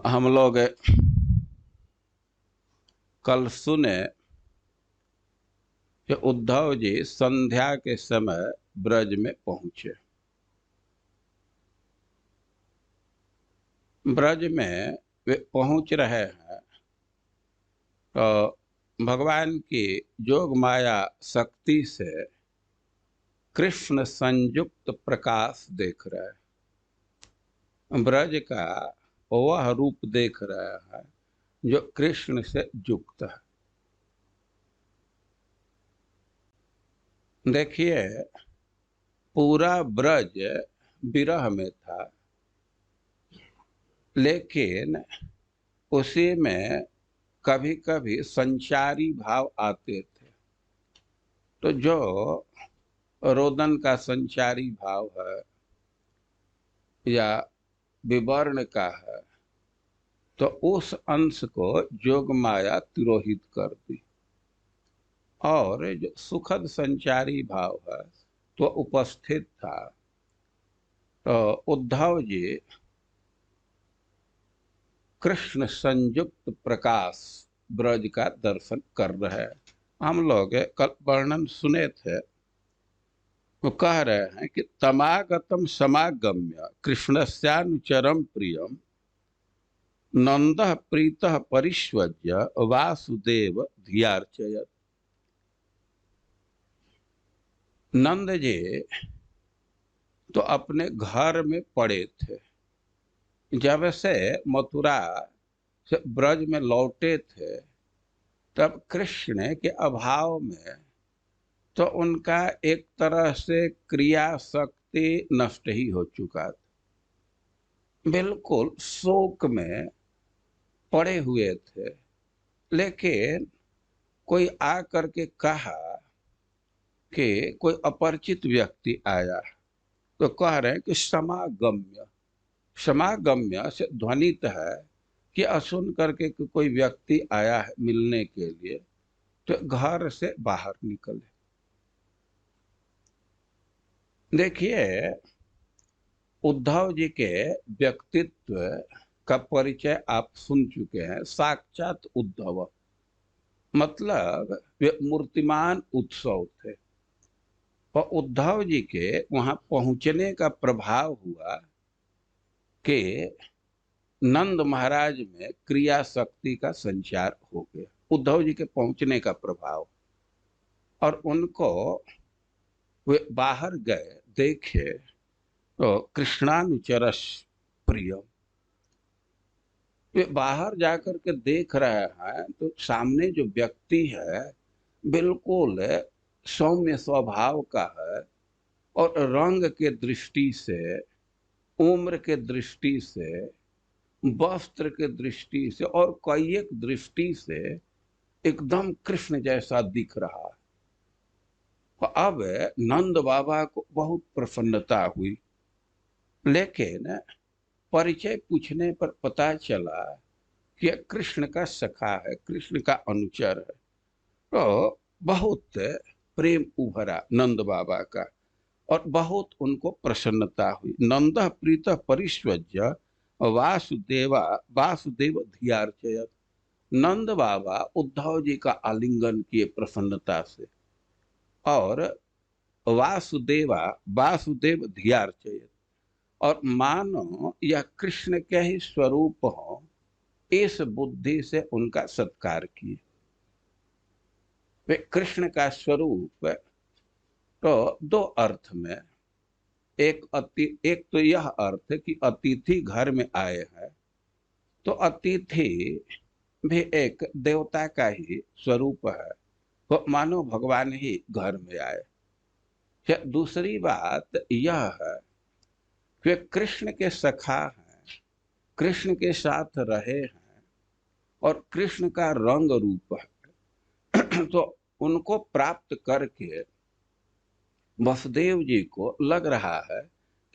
हम लोग कल सुने कि उद्धव जी संध्या के समय ब्रज में पहुंचे। ब्रज में वे पहुंच रहे हैं तो भगवान की जोग माया शक्ति से कृष्ण संयुक्त प्रकाश देख रहे हैं। ब्रज का वह रूप देख रहे हैं जो कृष्ण से युक्त है। देखिए, पूरा ब्रज विरह में था, लेकिन उसी में कभी कभी संचारी भाव आते थे। तो जो रोदन का संचारी भाव है या विवर्ण का है, तो उस अंश को जोग माया तिरोहित कर दी। और जो सुखद संचारी भाव है तो उपस्थित था। तो उद्धव जी कृष्ण संयुक्त प्रकाश ब्रज का दर्शन कर रहे हैं। हम लोग कल वर्णन सुने थे, वो कह रहे हैं कि तमागतम समागम्य कृष्णस्यानुचरम प्रियम नंदः प्रीतः परिष्वज्य वासुदेव धियार्चयत्। नंद जी तो अपने घर में पड़े थे। जब से मथुरा से ब्रज में लौटे थे, तब कृष्ण के अभाव में तो उनका एक तरह से क्रिया शक्ति नष्ट ही हो चुका था। बिल्कुल शोक में पड़े हुए थे। लेकिन कोई आ करके कहा कि कोई अपरिचित व्यक्ति आया, तो कह रहे हैं कि समागम्य। समागम्य से ध्वनित है कि असुन करके कि कोई व्यक्ति आया है मिलने के लिए, तो घर से बाहर निकले। देखिए, उद्धव जी के व्यक्तित्व का परिचय आप सुन चुके हैं। साक्षात उद्धव, मतलब वे मूर्तिमान उत्सव थे। और उद्धव जी के वहां पहुंचने का प्रभाव हुआ कि नंद महाराज में क्रिया शक्ति का संचार हो गया। उद्धव जी के पहुंचने का प्रभाव। और उनको वे बाहर गए, देखे तो कृष्णानुचरस प्रिय। वे बाहर जाकर के देख रहे हैं तो सामने जो व्यक्ति है बिल्कुल सौम्य स्वभाव का है, और रंग के दृष्टि से, उम्र के दृष्टि से, वस्त्र के दृष्टि से और कई एक दृष्टि से एकदम कृष्ण जैसा दिख रहा है। अब नंद बाबा को बहुत प्रसन्नता हुई। लेकिन परिचय पूछने पर पता चला कि कृष्ण का सखा है, कृष्ण का अनुचर है। तो बहुत प्रेम उभरा नंद बाबा का, और बहुत उनको प्रसन्नता हुई। नंद प्रीत परिष्वज्य वासुदेवा वासुदेव धियार्चयत्। नंद बाबा उद्धव जी का आलिंगन किए प्रसन्नता से, और वासुदेवा वासुदेव धियार्चयत्, और मानो यह कृष्ण के ही स्वरूप हो, इस बुद्धि से उनका सत्कार किए। वे कृष्ण का स्वरूप तो दो अर्थ में, एक तो यह अर्थ कि अतिथि घर में आए हैं, तो अतिथि भी एक देवता का ही स्वरूप है, तो मानो भगवान ही घर में आए। दूसरी बात यह है कि कृष्ण के सखा हैं, कृष्ण के साथ रहे हैं, और कृष्ण का रंग रूप है। तो उनको प्राप्त करके वसुदेव जी को लग रहा है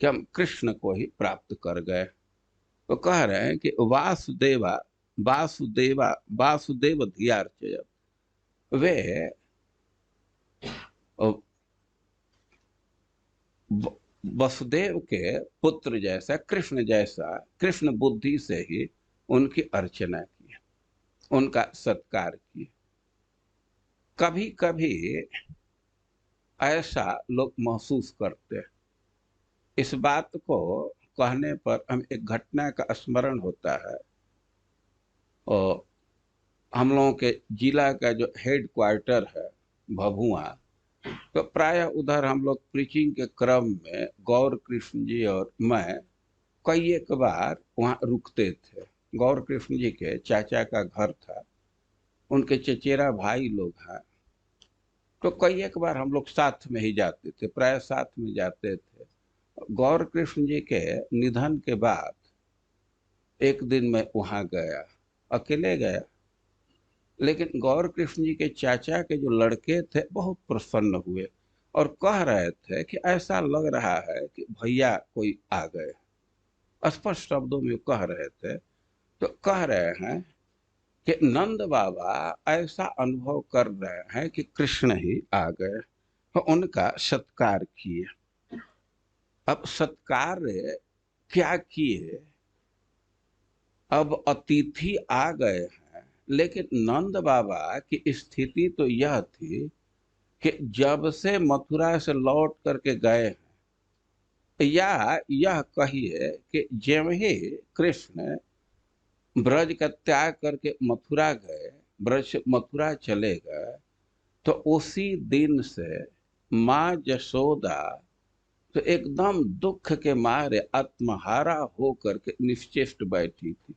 कि हम कृष्ण को ही प्राप्त कर गए। तो कह रहे हैं कि वासुदेवा वासुदेवा वासुदेव धियार्चय। वे वसुदेव के पुत्र जैसा, कृष्ण जैसा, कृष्ण बुद्धि से ही उनकी अर्चना की, उनका सत्कार किए। कभी कभी ऐसा लोग महसूस करते हैं। इस बात को कहने पर हम एक घटना का स्मरण होता है। और हम लोगों के जिला का जो हेड क्वार्टर है भभुआ, तो प्राय उधर हम लोग प्रीचिंग के क्रम में गौर कृष्ण जी और मैं कई एक बार वहाँ रुकते थे। गौर कृष्ण जी के चाचा का घर था, उनके चचेरा भाई लोग हैं, तो कई एक बार हम लोग साथ में ही जाते थे, प्राय साथ में जाते थे। गौर कृष्ण जी के निधन के बाद एक दिन मैं वहाँ गया, अकेले गया, लेकिन गौर कृष्ण जी के चाचा के जो लड़के थे बहुत प्रसन्न हुए और कह रहे थे कि ऐसा लग रहा है कि भैया कोई आ गए। स्पष्ट शब्दों में कह रहे थे। तो कह रहे हैं कि नंद बाबा ऐसा अनुभव कर रहे हैं कि कृष्ण ही आ गए, तो उनका सत्कार किए। अब सत्कार क्या किए, अब अतिथि आ गए हैं, लेकिन नंद बाबा की स्थिति तो यह थी कि जब से मथुरा से लौट करके गए हैं, या यह कहिए कि जब ही कृष्ण ब्रज का त्याग करके मथुरा गए, ब्रज से मथुरा चले गए, तो उसी दिन से माँ जसोदा तो एकदम दुख के मारे आत्महारा होकर के निश्चेष्ट बैठी थी।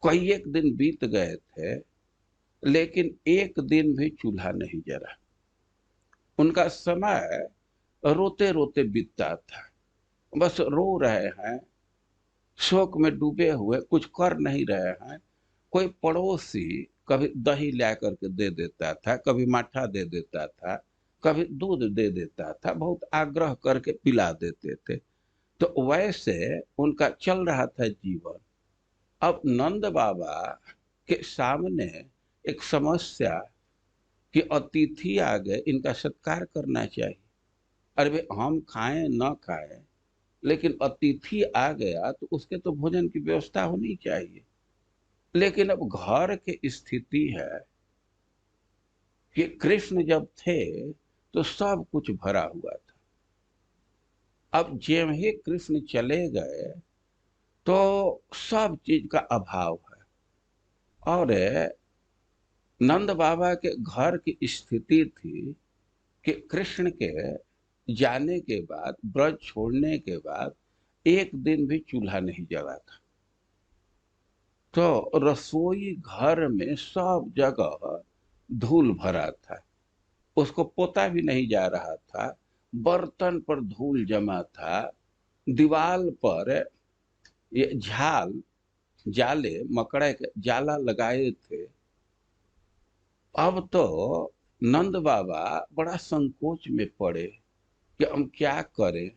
कई एक दिन बीत गए थे, लेकिन एक दिन भी चूल्हा नहीं जला। उनका समय रोते रोते बीतता था, बस रो रहे हैं, शोक में डूबे हुए, कुछ कर नहीं रहे हैं। कोई पड़ोसी कभी दही ला करके दे देता था, कभी माठा दे देता था, कभी दूध दे देता था, बहुत आग्रह करके पिला देते थे। तो वैसे उनका चल रहा था जीवन। अब नंद बाबा के सामने एक समस्या कि अतिथि आ गए, इनका सत्कार करना चाहिए। अरे भाई, हम खाएं न खाएं, लेकिन अतिथि आ गया तो उसके तो भोजन की व्यवस्था होनी चाहिए। लेकिन अब घर की स्थिति है कि कृष्ण जब थे तो सब कुछ भरा हुआ था। अब जब ही कृष्ण चले गए तो सब चीज का अभाव है। और नंद बाबा के घर की स्थिति थी कि कृष्ण के जाने के बाद, ब्रज छोड़ने के बाद एक दिन भी चूल्हा नहीं जला था। तो रसोई घर में सब जगह धूल भरा था, उसको पोता भी नहीं जा रहा था। बर्तन पर धूल जमा था, दीवाल पर ये जाले मकड़े के जाला लगाए थे। अब तो नंद बाबा बड़ा संकोच में पड़े कि हम क्या करें।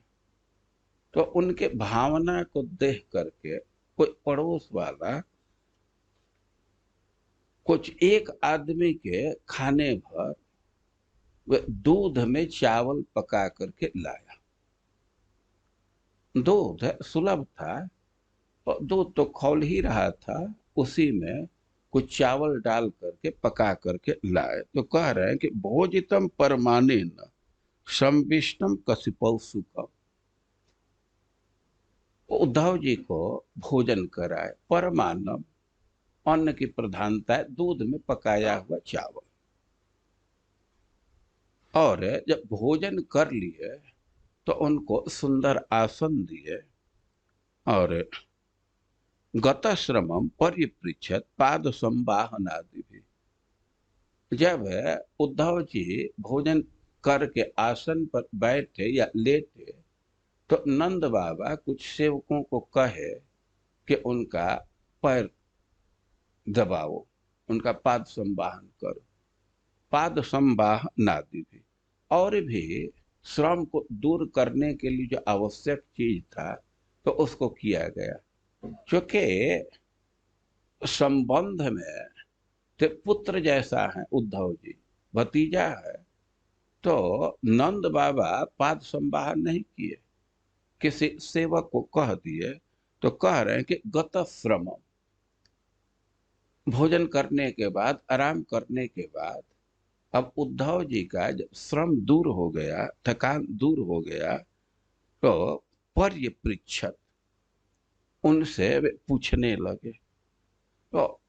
तो उनके भावना को देख करके कोई पड़ोस वाला कुछ एक आदमी के खाने भर वे दूध में चावल पका करके लाया। दूध सुलभ था और दूध तो खौल ही रहा था, उसी में कुछ चावल डाल करके पका करके लाए। तो कह रहे हैं कि भोजितम परमानेन संविष्टम कसिपौ सुखम। उद्धव जी को भोजन कराए, परमानम अन्न की प्रधानता है, दूध में पकाया हुआ चावल। और जब भोजन कर लिए तो उनको सुंदर आसन दिए और गतश्रमम परिपृच्छत पाद संवाहन आदि भी। जब उद्धव जी भोजन करके आसन पर बैठे या लेटे तो नंद बाबा कुछ सेवकों को कहे कि उनका पैर दबाओ, उनका पाद संवाहन करो। पाद संवाहन आदि भी, और भी श्रम को दूर करने के लिए जो आवश्यक चीज था तो उसको किया गया। क्योंकि संबंध में तो पुत्र जैसा है उद्धव जी, भतीजा है। तो नंद बाबा पाद संवाहन नहीं किए, किसी सेवक को कह दिए। तो कह रहे हैं कि गत श्रम, भोजन करने के बाद, आराम करने के बाद, अब उद्धव जी का जब श्रम दूर हो गया, थकान दूर हो गया, तो पर्यपृच्छत, उनसे वे पूछने लगे। तो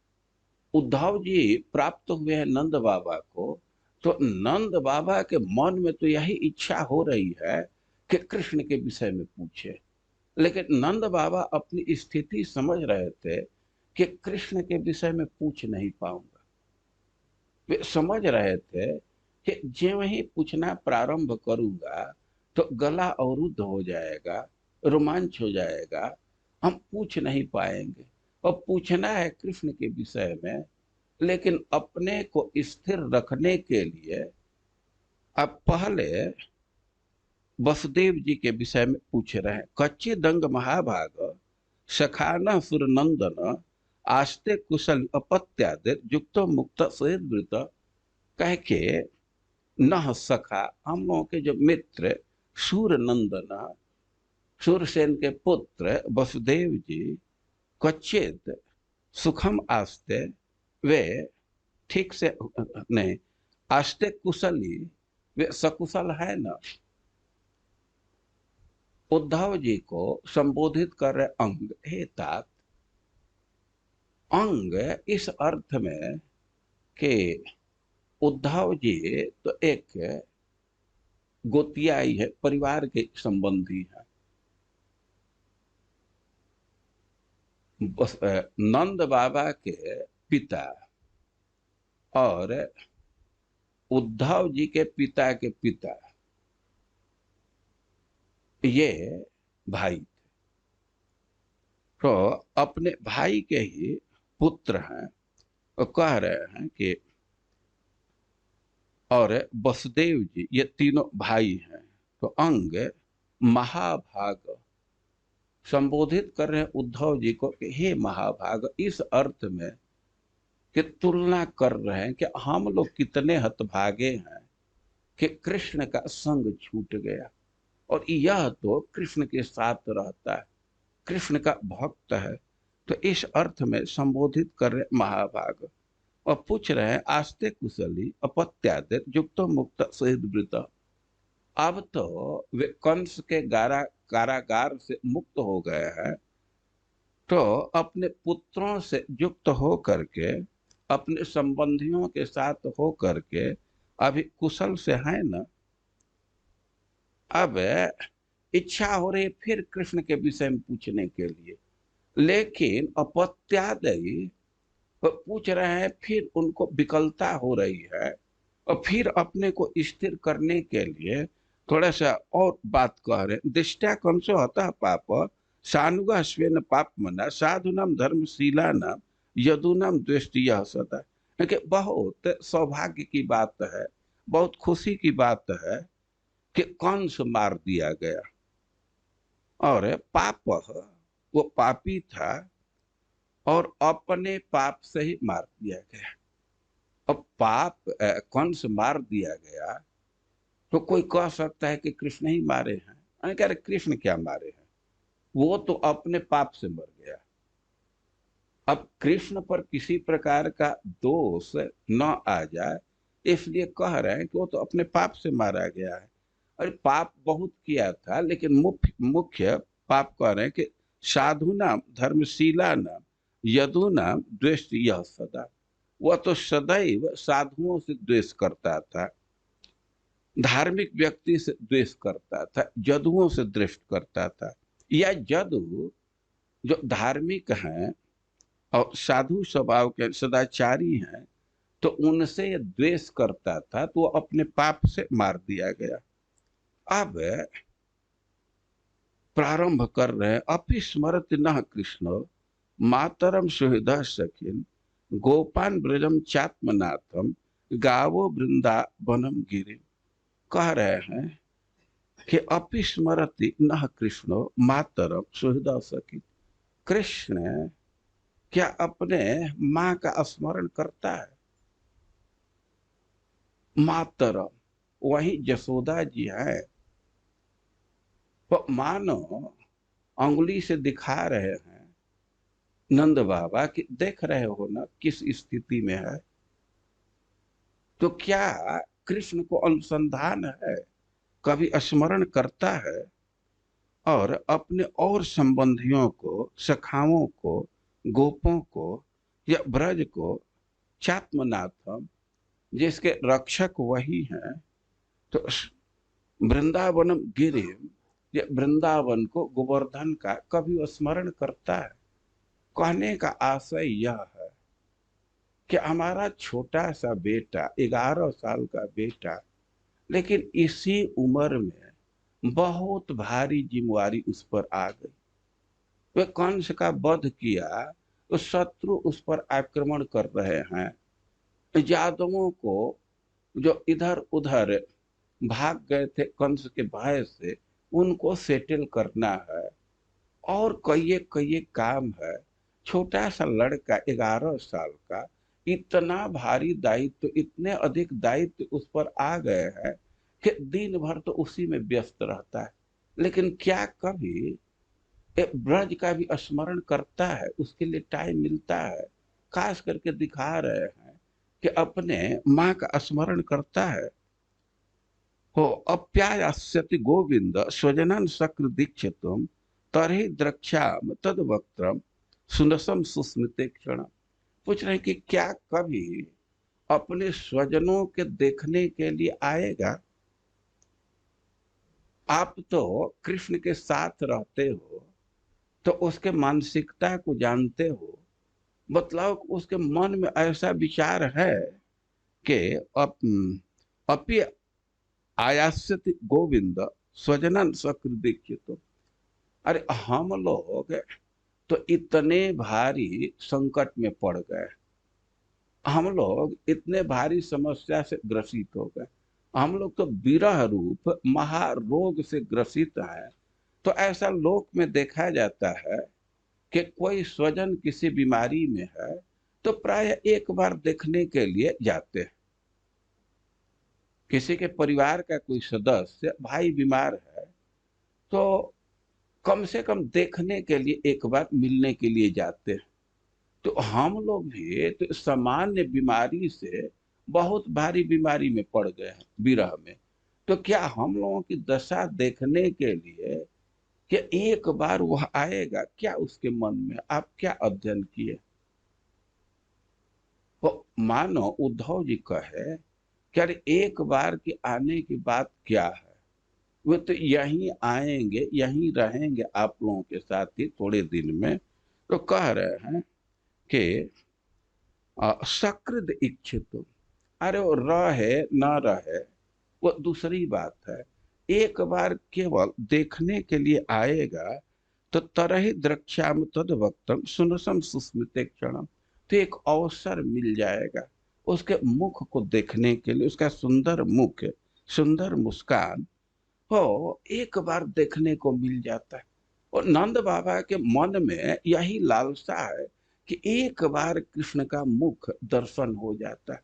उद्धव जी प्राप्त हुए हैं नंद बाबा को, तो नंद बाबा के मन में तो यही इच्छा हो रही है कि कृष्ण के विषय में पूछे। लेकिन नंद बाबा अपनी स्थिति समझ रहे थे कि कृष्ण के विषय में पूछ नहीं पाऊंगा। वे समझ रहे थे कि ज्यों ही पूछना प्रारंभ करूंगा तो गला अवरुद्ध हो जाएगा, रोमांच हो जाएगा, हम पूछ नहीं पाएंगे। और पूछना है कृष्ण के विषय में, लेकिन अपने को स्थिर रखने के लिए अब पहले वसुदेव जी के विषय में पूछ रहे हैं। कच्चे दंग महाभाग सखाना सुरनंदन आस्ते कुशल अपत्यादि युक्तो मुक्त सुहृदवृत। कह के न सखा, हम लोगों के जो मित्र सूर नंदन, सूरसेन के पुत्र वसुदेव जी, कच्चित सुखम आस्ते, वे ठीक से नहीं, आस्ते कुशली, वे सकुशल है ना। उद्धव जी को संबोधित कर रहे अंग, हे तात। अंग इस अर्थ में कि उद्धव जी तो एक गोतियाई है, परिवार के संबंधी है। नंद बाबा के पिता और उद्धव जी के पिता के पिता, ये भाई, तो अपने भाई के ही पुत्र हैं। और कह रहे हैं कि और वसुदेव जी, ये तीनों भाई हैं। तो अंग महाभाग संबोधित कर रहे हैं उद्धव जी को कि हे महाभाग, इस अर्थ में कि तुलना कर रहे हैं कि हम लोग कितने हतभागे हैं कि कृष्ण का संग छूट गया, और यह तो कृष्ण के साथ रहता है, कृष्ण का भक्त है। तो इस अर्थ में संबोधित कर रहे महाभाग, और पूछ रहे हैं आस्ते कुशली अपत्यादि युक्तो मुक्त सुहृदवृत। अब तो वे कंस के कारागार से मुक्त हो गए हैं, तो अपने पुत्रों से युक्त हो करके, अपने संबंधियों के साथ हो करके अभी कुशल से है ना। अब इच्छा हो रही फिर कृष्ण के विषय में पूछने के लिए, लेकिन अपत्यादयी पूछ रहे हैं, फिर उनको विकलता हो रही है। और फिर अपने को स्थिर करने के लिए थोड़ा सा और बात कह रहे हैं। दृष्टा कंसो हतः पाप सानुगा स्वेन पाप मना साधुनाम धर्मशीला नाम यदुनाम दृष्टि सदा। क्योंकि बहुत सौभाग्य की बात है, बहुत खुशी की बात है कि कंस मार दिया गया, और पाप, वो पापी था और अपने पाप से ही मार दिया गया। अब पाप कंस मार दिया गया, तो कोई कह सकता है कि कृष्ण ही मारे हैं। मैंने कहा कृष्ण क्या मारे हैं, वो तो अपने पाप से मर गया। अब कृष्ण पर किसी प्रकार का दोष न आ जाए, इसलिए कह रहे हैं कि वो तो अपने पाप से मारा गया है। और पाप बहुत किया था, लेकिन मुख्य मुख्य पाप कह रहे हैं कि साधु नाम धर्मशीला नाम यदु नाम द्वेष यह सदा। वह तो सदैव साधुओं से द्वेष करता था, धार्मिक व्यक्ति से द्वेष करता था, जदुओं से द्वेष करता था। या जदु जो धार्मिक हैं और साधु स्वभाव के सदाचारी हैं, तो उनसे ये द्वेष करता था, तो वो अपने पाप से मार दिया गया। अब प्रारंभ कर रहे हैं, अपि स्मरति नः कृष्ण मातरम सुहृद सखिन गोपान ब्रजम चात्मनाथम गावो वृंदावनम गिरि। कह रहे हैं कि अपि स्मरति नः कृष्ण मातरम सुहृद सखिन। कृष्ण क्या अपने माँ का स्मरण करता है? मातरम, वही जसोदा जी है। तो मानो अंगुली से दिखा रहे हैं नंद बाबा कि देख रहे हो ना किस स्थिति में है। तो क्या कृष्ण को अनुसंधान है, कभी स्मरण करता है और अपने और संबंधियों को, सखाओं को, गोपों को या ब्रज को चात्मनाथम, जिसके रक्षक वही हैं, तो वृंदावनम गिरिम, या वृंदावन को, गोवर्धन का कभी स्मरण करता है। कहने का आशय यह है कि हमारा छोटा सा बेटा, 11 साल का बेटा, लेकिन इसी उम्र में बहुत भारी जिम्मेवारी उस पर आ गई। वे कंस का वध किया तो शत्रु उस पर आक्रमण कर रहे हैं। यादवों को जो इधर उधर भाग गए थे कंस के भय से, उनको सेटल करना है और कई कई काम है। छोटा सा लड़का 11 साल का, इतना भारी दायित्व, इतने अधिक दायित्व उस पर आ गए हैं कि दिन भर तो उसी में व्यस्त रहता है। लेकिन क्या कभी ब्रज का भी स्मरण करता है? उसके लिए टाइम मिलता है? खास करके दिखा रहे हैं कि अपने माँ का स्मरण करता है। हो अप्यायास्यति गोविंद स्वजनन शक्र दीक्षितुम तरहि द्रक्ष्याम तद वक्त्रम सुनसम सुस्मिते क्षण। पूछ रहे हैं कि क्या कभी अपने स्वजनों के देखने के लिए आएगा? आप तो कृष्ण के साथ रहते हो, तो उसके मानसिकता को जानते हो। मतलब उसके मन में ऐसा विचार है कि अप, अपि आयास्यति गोविंद स्वजनन शक्र दीक्षितुम। अरे हम लोग तो इतने भारी संकट में पड़ गए, हम लोग इतने भारी समस्या से ग्रसित हो गए, हम लोग तो विरह रूप महारोग से ग्रसित है। तो ऐसा लोक में देखा जाता है कि कोई स्वजन किसी बीमारी में है तो प्राय एक बार देखने के लिए जाते हैं। किसी के परिवार का कोई सदस्य, भाई बीमार है, तो कम से कम देखने के लिए एक बार मिलने के लिए जाते हैं। तो हम लोग भी तो सामान्य बीमारी से बहुत भारी बीमारी में पड़ गए हैं, विरह में। तो क्या हम लोगों की दशा देखने के लिए कि एक बार वह आएगा, क्या उसके मन में आप क्या अध्ययन किए? वो मानो उद्धव जी कहे कि अरे एक बार के आने की बात क्या है, वो तो यहीं आएंगे, यहीं रहेंगे आप लोगों के साथ ही थोड़े दिन में। तो कह रहे हैं कि सकृद इच्छित, अरे वो रहे न रहे वो दूसरी बात है। एक बार केवल देखने के लिए आएगा तो तरहि द्रक्ष्याम तद वक्तम सुनसम सुस्मिते क्षणम। तो एक अवसर मिल जाएगा उसके मुख को देखने के लिए, उसका सुंदर मुख, सुंदर मुस्कान हो एक बार देखने को मिल जाता है। और नंद बाबा के मन में यही लालसा है कि एक बार कृष्ण का मुख दर्शन हो जाता है।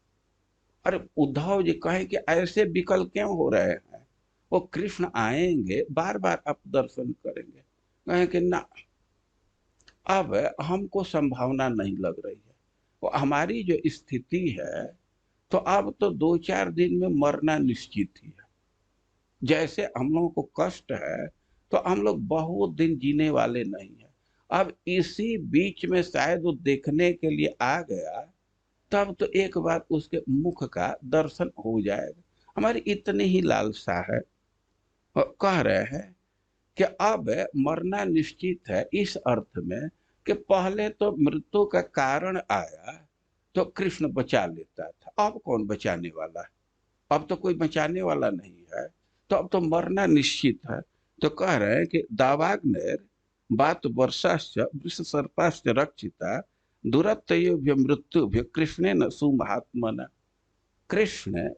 अरे उद्धव जी कहे कि ऐसे विकल क्यों हो रहे हैं, वो कृष्ण आएंगे, बार बार आप दर्शन करेंगे। कहे कि ना, अब हमको संभावना नहीं लग रही है। वो हमारी जो स्थिति है, तो अब तो 2-4 दिन में मरना निश्चित ही है। जैसे हम लोगों को कष्ट है, तो हम लोग बहुत दिन जीने वाले नहीं है। अब इसी बीच में शायद वो देखने के लिए आ गया, तब तो एक बार उसके मुख का दर्शन हो जाएगा। हमारी इतनी ही लालसा है। और कह रहे हैं कि अब मरना निश्चित है इस अर्थ में कि पहले तो मृत्यु का कारण आया तो कृष्ण बचा लेता था, अब कौन बचाने वाला है? अब तो कोई बचाने वाला नहीं है, तो अब तो मरना निश्चित है। तो कह रहे हैं कि दावाग्नेर बात वर्षाश्च वृष सर्पाश्च रक्षिता दुरत्तयोभ्य मृत्युभ्य कृष्ण न सुमहात्मना। कृष्ण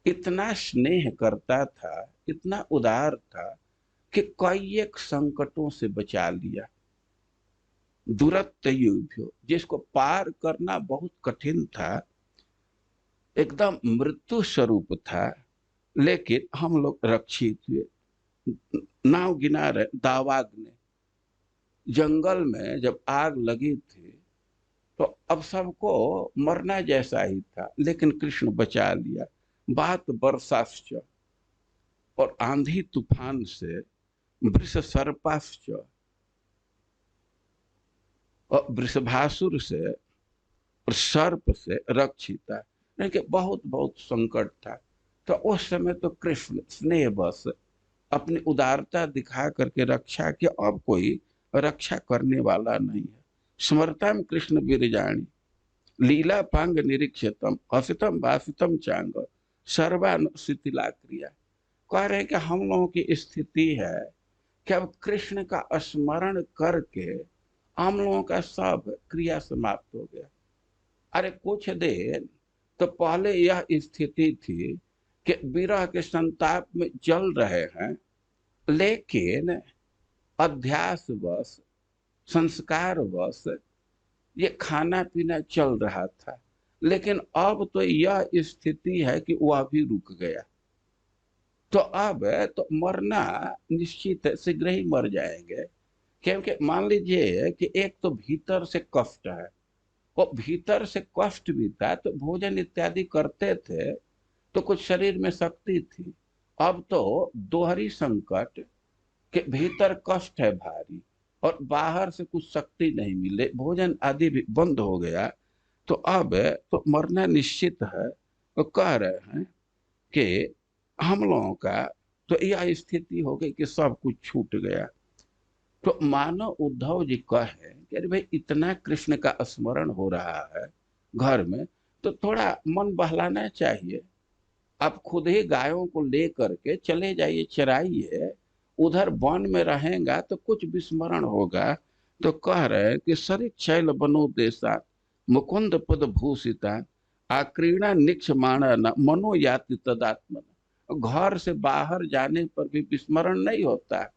इतना स्नेह करता था, इतना उदार था कि कई एक संकटों से बचा लिया। दुरत्तयोभ्य, जिसको पार करना बहुत कठिन था, एकदम मृत्यु स्वरूप था, लेकिन हम लोग रक्षित हुए। नाव गिना रहे दावाग्नि, जंगल में जब आग लगी थी तो अब सबको मरना जैसा ही था, लेकिन कृष्ण बचा लिया। बात वर्षाश्च, और आंधी तूफान से, वृष सर्पाश्च, और वृषभासुर से और सर्प से रक्षिता। यानी कि बहुत बहुत संकट था। तो उस समय तो कृष्ण स्नेह बस अपनी उदारता दिखा करके रक्षा की, अब कोई रक्षा करने वाला नहीं है। स्मरताम कृष्ण विरजाणी, लीला पांग निरीक्षतम, हसितम भाषितम चांग, सर्वान शिथिला क्रिया। कह रहे कि हम लोगों की स्थिति है कि अब कृष्ण का स्मरण करके हम लोगों का सब क्रिया समाप्त हो गया। अरे कुछ देर तो पहले यह स्थिति थी कि विरह के संताप में जल रहे हैं, लेकिन अध्यास वश, संस्कार वश ये खाना पीना चल रहा था। लेकिन अब तो यह स्थिति है कि वह भी रुक गया। तो अब तो मरना निश्चित है, शीघ्र ही मर जाएंगे। क्योंकि मान लीजिए कि एक तो भीतर से कष्ट है, वो भीतर से कष्ट भी था तो भोजन इत्यादि करते थे तो कुछ शरीर में शक्ति थी। अब तो दोहरी संकट के भीतर कष्ट है भारी और बाहर से कुछ शक्ति नहीं मिले, भोजन आदि भी बंद हो गया। तो अब तो मरना निश्चित है। वो कह रहे हैं कि हम लोगों का तो यह स्थिति हो गई कि सब कुछ छूट गया। तो मानो उद्धव जी कहे कि अरे भाई इतना कृष्ण का स्मरण हो रहा है घर में, तो थोड़ा मन बहलाना चाहिए। आप खुद ही गायों को ले करके चले जाइए, चराइए। उधर वन में रहेगा तो कुछ विस्मरण होगा। तो कह रहे हैं कि सरित शैल बनो देसा, मुकुंद पद भूषिता, आक्रीणा निक्ष माणा न मनो याति तदात्मन। घर से बाहर जाने पर भी विस्मरण नहीं होता,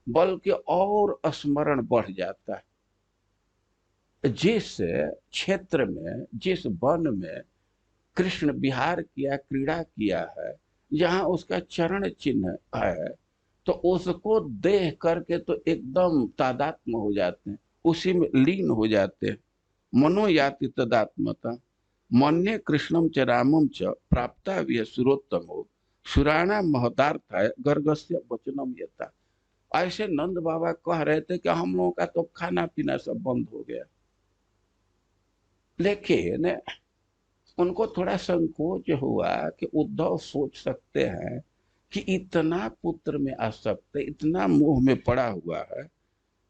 बल्कि और स्मरण बढ़ जाता है। जिस क्षेत्र में, जिस वन में कृष्ण विहार किया, क्रीड़ा किया है, जहां उसका चरण चिन्ह है, तो उसको देख करके तो एकदम तादात्म्य हो जाते हैं, उसी में लीन हो जाते हैं। मनो याति तदात्मता, मन्ये कृष्णम च रामम च प्राप्ता भी सुरोत्तम हो, सुराणा महतार्थाय गर्गस्य वचनम यथा। ऐसे नंद बाबा कह रहे थे कि हम लोगों का तो खाना पीना सब बंद हो गया। लेकिन उनको थोड़ा संकोच हुआ कि उद्धव सोच सकते हैं कि इतना पुत्र में आसक्त है, इतना मोह में पड़ा हुआ है।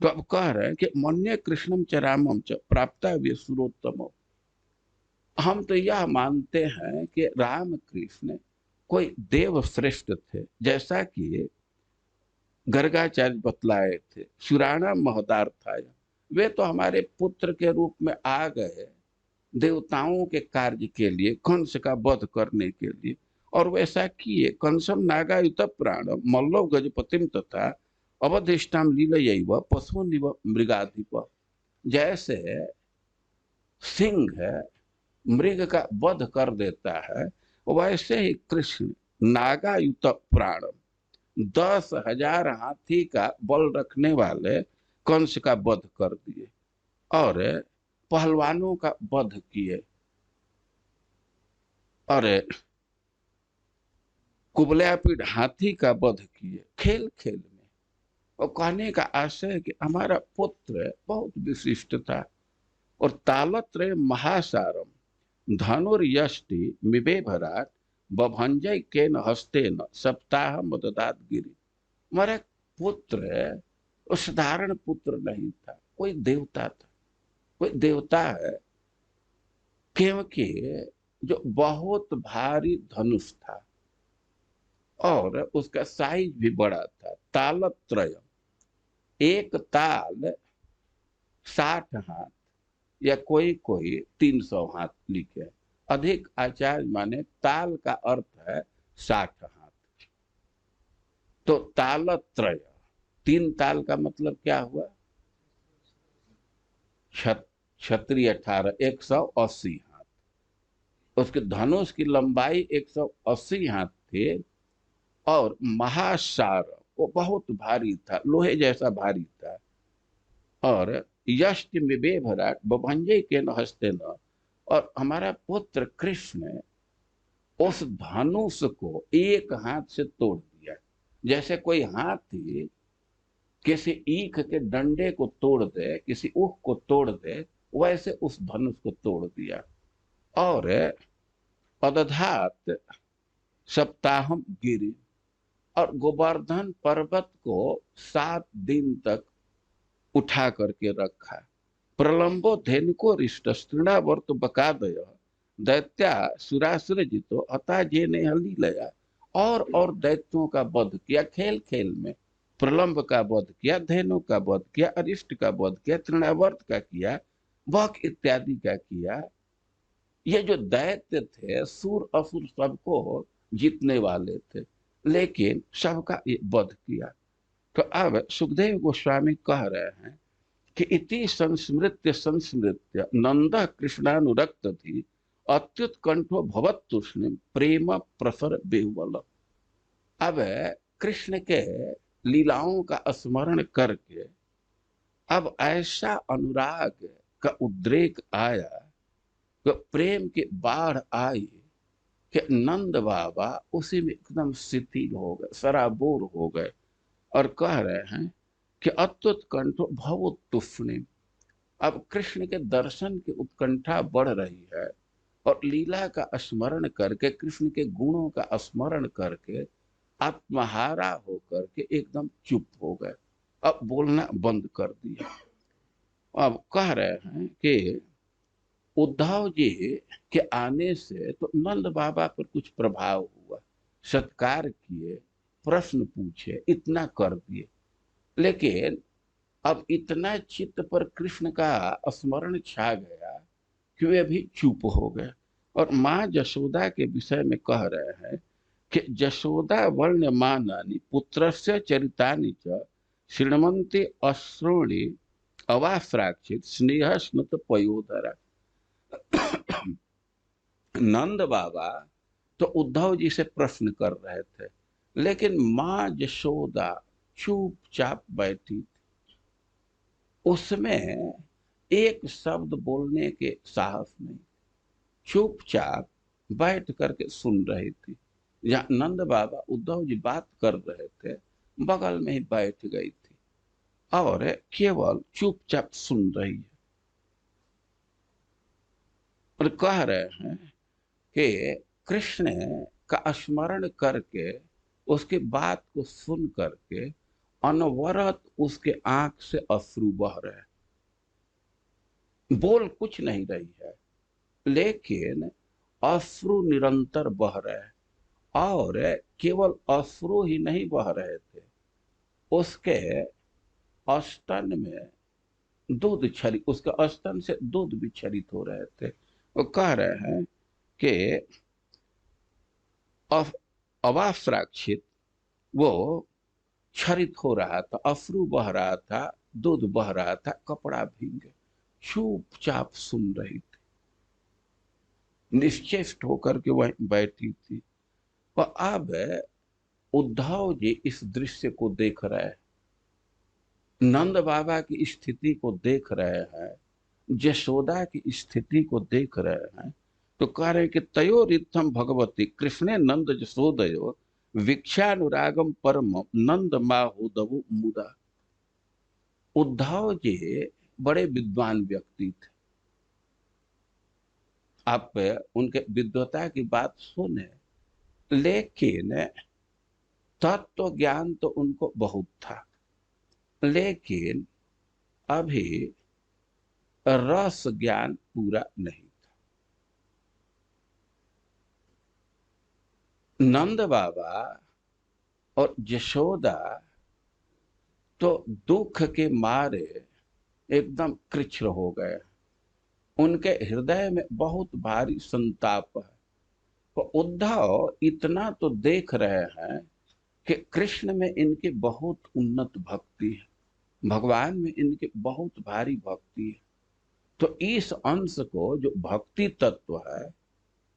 तो अब कह रहे हैं कि मन्ये कृष्णम च रामम च प्राप्ता भी सुरोत्तम। हम तो यह मानते हैं कि राम कृष्ण कोई देव श्रेष्ठ थे, जैसा कि गर्गाचार्य बतलाए थे। सुराणा महदार्थाय, वे तो हमारे पुत्र के रूप में आ गए देवताओं के कार्य के लिए, कंस का वध करने के लिए। और वैसा किए। कंसम नागायुत प्राण मल्लव गजपतिम तथा अवधिष्ठाम लीलयैव पशु निव मृगाधिप। जैसे सिंह मृग का वध कर देता है, वैसे ही कृष्ण नागायुत प्राण 10,000 हाथी का बल रखने वाले कंस का वध कर दिए और पहलवानों का वध किए और कुबलापीठ हाथी का वध किए खेल खेल में। और कहने का आशय है कि हमारा पुत्र बहुत विशिष्ट था। और तालत्र महासारम धनुर्यष्टि मिबेभराट बभंजय केन हस्तेन सप्ताह मददात गिरी। हमारा पुत्र साधारण पुत्र नहीं था, कोई देवता था, कोई देवता है। क्योंकि जो बहुत भारी धनुष था और उसका साइज भी बड़ा था। तालत्रय, एक ताल 60 हाथ या कोई कोई 300 हाथ लिखे। अधिक आचार्य माने ताल का अर्थ है 60 हाथ। तो तालत्रय, 3 ताल का मतलब क्या हुआ? क्षत्रिय 18, 180 हाथ। उसके धनुष की लंबाई 180 हाथ थे। और महासार वो बहुत भारी था, लोहे जैसा भारी था। और यष्टि में भराट बभंजे के न हस्ते न, और हमारा पुत्र कृष्ण उस धनुष को एक हाथ से तोड़ दिया। जैसे कोई हाथी किसी ईख के डंडे को तोड़ दे, किसी ऊख को तोड़ दे, वैसे उस धनुष को तोड़ दिया। और अदधात सप्ताहम गिरी, और गोवर्धन पर्वत को 7 दिन तक उठा करके रखा। प्रलंबो धेनुको रिष्ट तृणावर्त बकादय दैत्या सुरासुर जितो अता जे ने हली लया। और दैत्यों का वध किया खेल खेल में। प्रलंब का वध किया, धेनु का वध किया, अरिष्ट का वध किया, तृणावर्त का किया, वक इत्यादि का किया। ये जो दैत्य थे सुर असुर सबको जीतने वाले थे, लेकिन सबका ये वध किया। तो अब सुखदेव गोस्वामी कह रहे हैं कि इति संस्मृत्य संस्मृत्य नंद कृष्णानुरक्त थी अत्युत्कंठो भवत तुष्णिम प्रेम प्रसर बेहुबल। अब कृष्ण के लीलाओं का स्मरण करके अब ऐसा अनुराग का उद्रेक आया, तो प्रेम की बाढ़ आई कि नंद बाबा उसी में एकदम शिथिल हो गए, सराबोर हो गए, और कह रहे हैं कि अत्युत्कंठो भवोत्तुष्णिम। अब कृष्ण के दर्शन की उत्कंठा बढ़ रही है, और लीला का स्मरण करके, कृष्ण के गुणों का स्मरण करके आत्महारा होकर के एकदम चुप हो गए। अब बोलना बंद कर दिया। अब कह रहे हैं कि उद्धव जी के आने से तो नंद बाबा पर कुछ प्रभाव हुआ, सत्कार किए, प्रश्न पूछे, इतना कर दिए, लेकिन अब इतना चित्त पर कृष्ण का स्मरण छा गया कि वे भी चुप हो गए। और माँ जशोदा के विषय में कह रहे हैं कि जशोदा वर्ण मानानि पुत्रस्य चरितानि च श्रृण्वन्ति अश्रूणि अवास्राक्षित स्नेह स्नुत पयोधरा। नंद बाबा तो उद्धव जी से प्रश्न कर रहे थे, लेकिन माँ जशोदा चुपचाप बैठी थी। उसमें एक शब्द बोलने के साहस नहीं, चुपचाप बैठ करके सुन रही थी। जहाँ नंद बाबा उद्धव जी बात कर रहे थे, बगल में ही बैठ गई थी और केवल चुपचाप सुन रही है। और कह रहे हैं कि कृष्ण का स्मरण करके, उसकी बात को सुन करके अनवरत उसके आंख से अश्रु बह रहे, बोल कुछ नहीं रही है, लेकिन अश्रु निरंतर बह रहे। और केवल अश्रु ही नहीं बह रहे थे, उसके स्तन में दूध छरित, उसके स्तन से दूध भी छरित हो रहे थे। वो कह रहे हैं कि अवास्राक्षित वो छरित हो रहा था, अश्रु बह रहा था, दूध बह रहा था, कपड़ा भीग गया। चुपचाप सुन रही थी, निश्चेष्ट होकर के वहीं बैठी थी। और अब उद्धव जी इस दृश्य को देख रहे हैं, नंद बाबा की स्थिति को देख रहे हैं, जशोदा की स्थिति को देख रहे हैं। तो कह रहे हैं कि तयोरित्थम भगवती कृष्णे नंद जशोदयो वीक्षानुरागम परम नंद माहुदवु मुदा। उद्धव जी बड़े विद्वान व्यक्ति थे, आप उनके विद्वता की बात सुने, लेकिन तत्व ज्ञान तो उनको बहुत था, लेकिन अभी रस ज्ञान पूरा नहीं था। नंद बाबा और जशोदा तो दुख के मारे एकदम कृच्छ हो गए, उनके हृदय में बहुत भारी संताप है। तो उद्धव इतना तो देख रहे हैं कि कृष्ण में इनकी बहुत उन्नत भक्ति है, भगवान में इनकी बहुत भारी भक्ति है। तो इस अंश को, जो भक्ति तत्व है,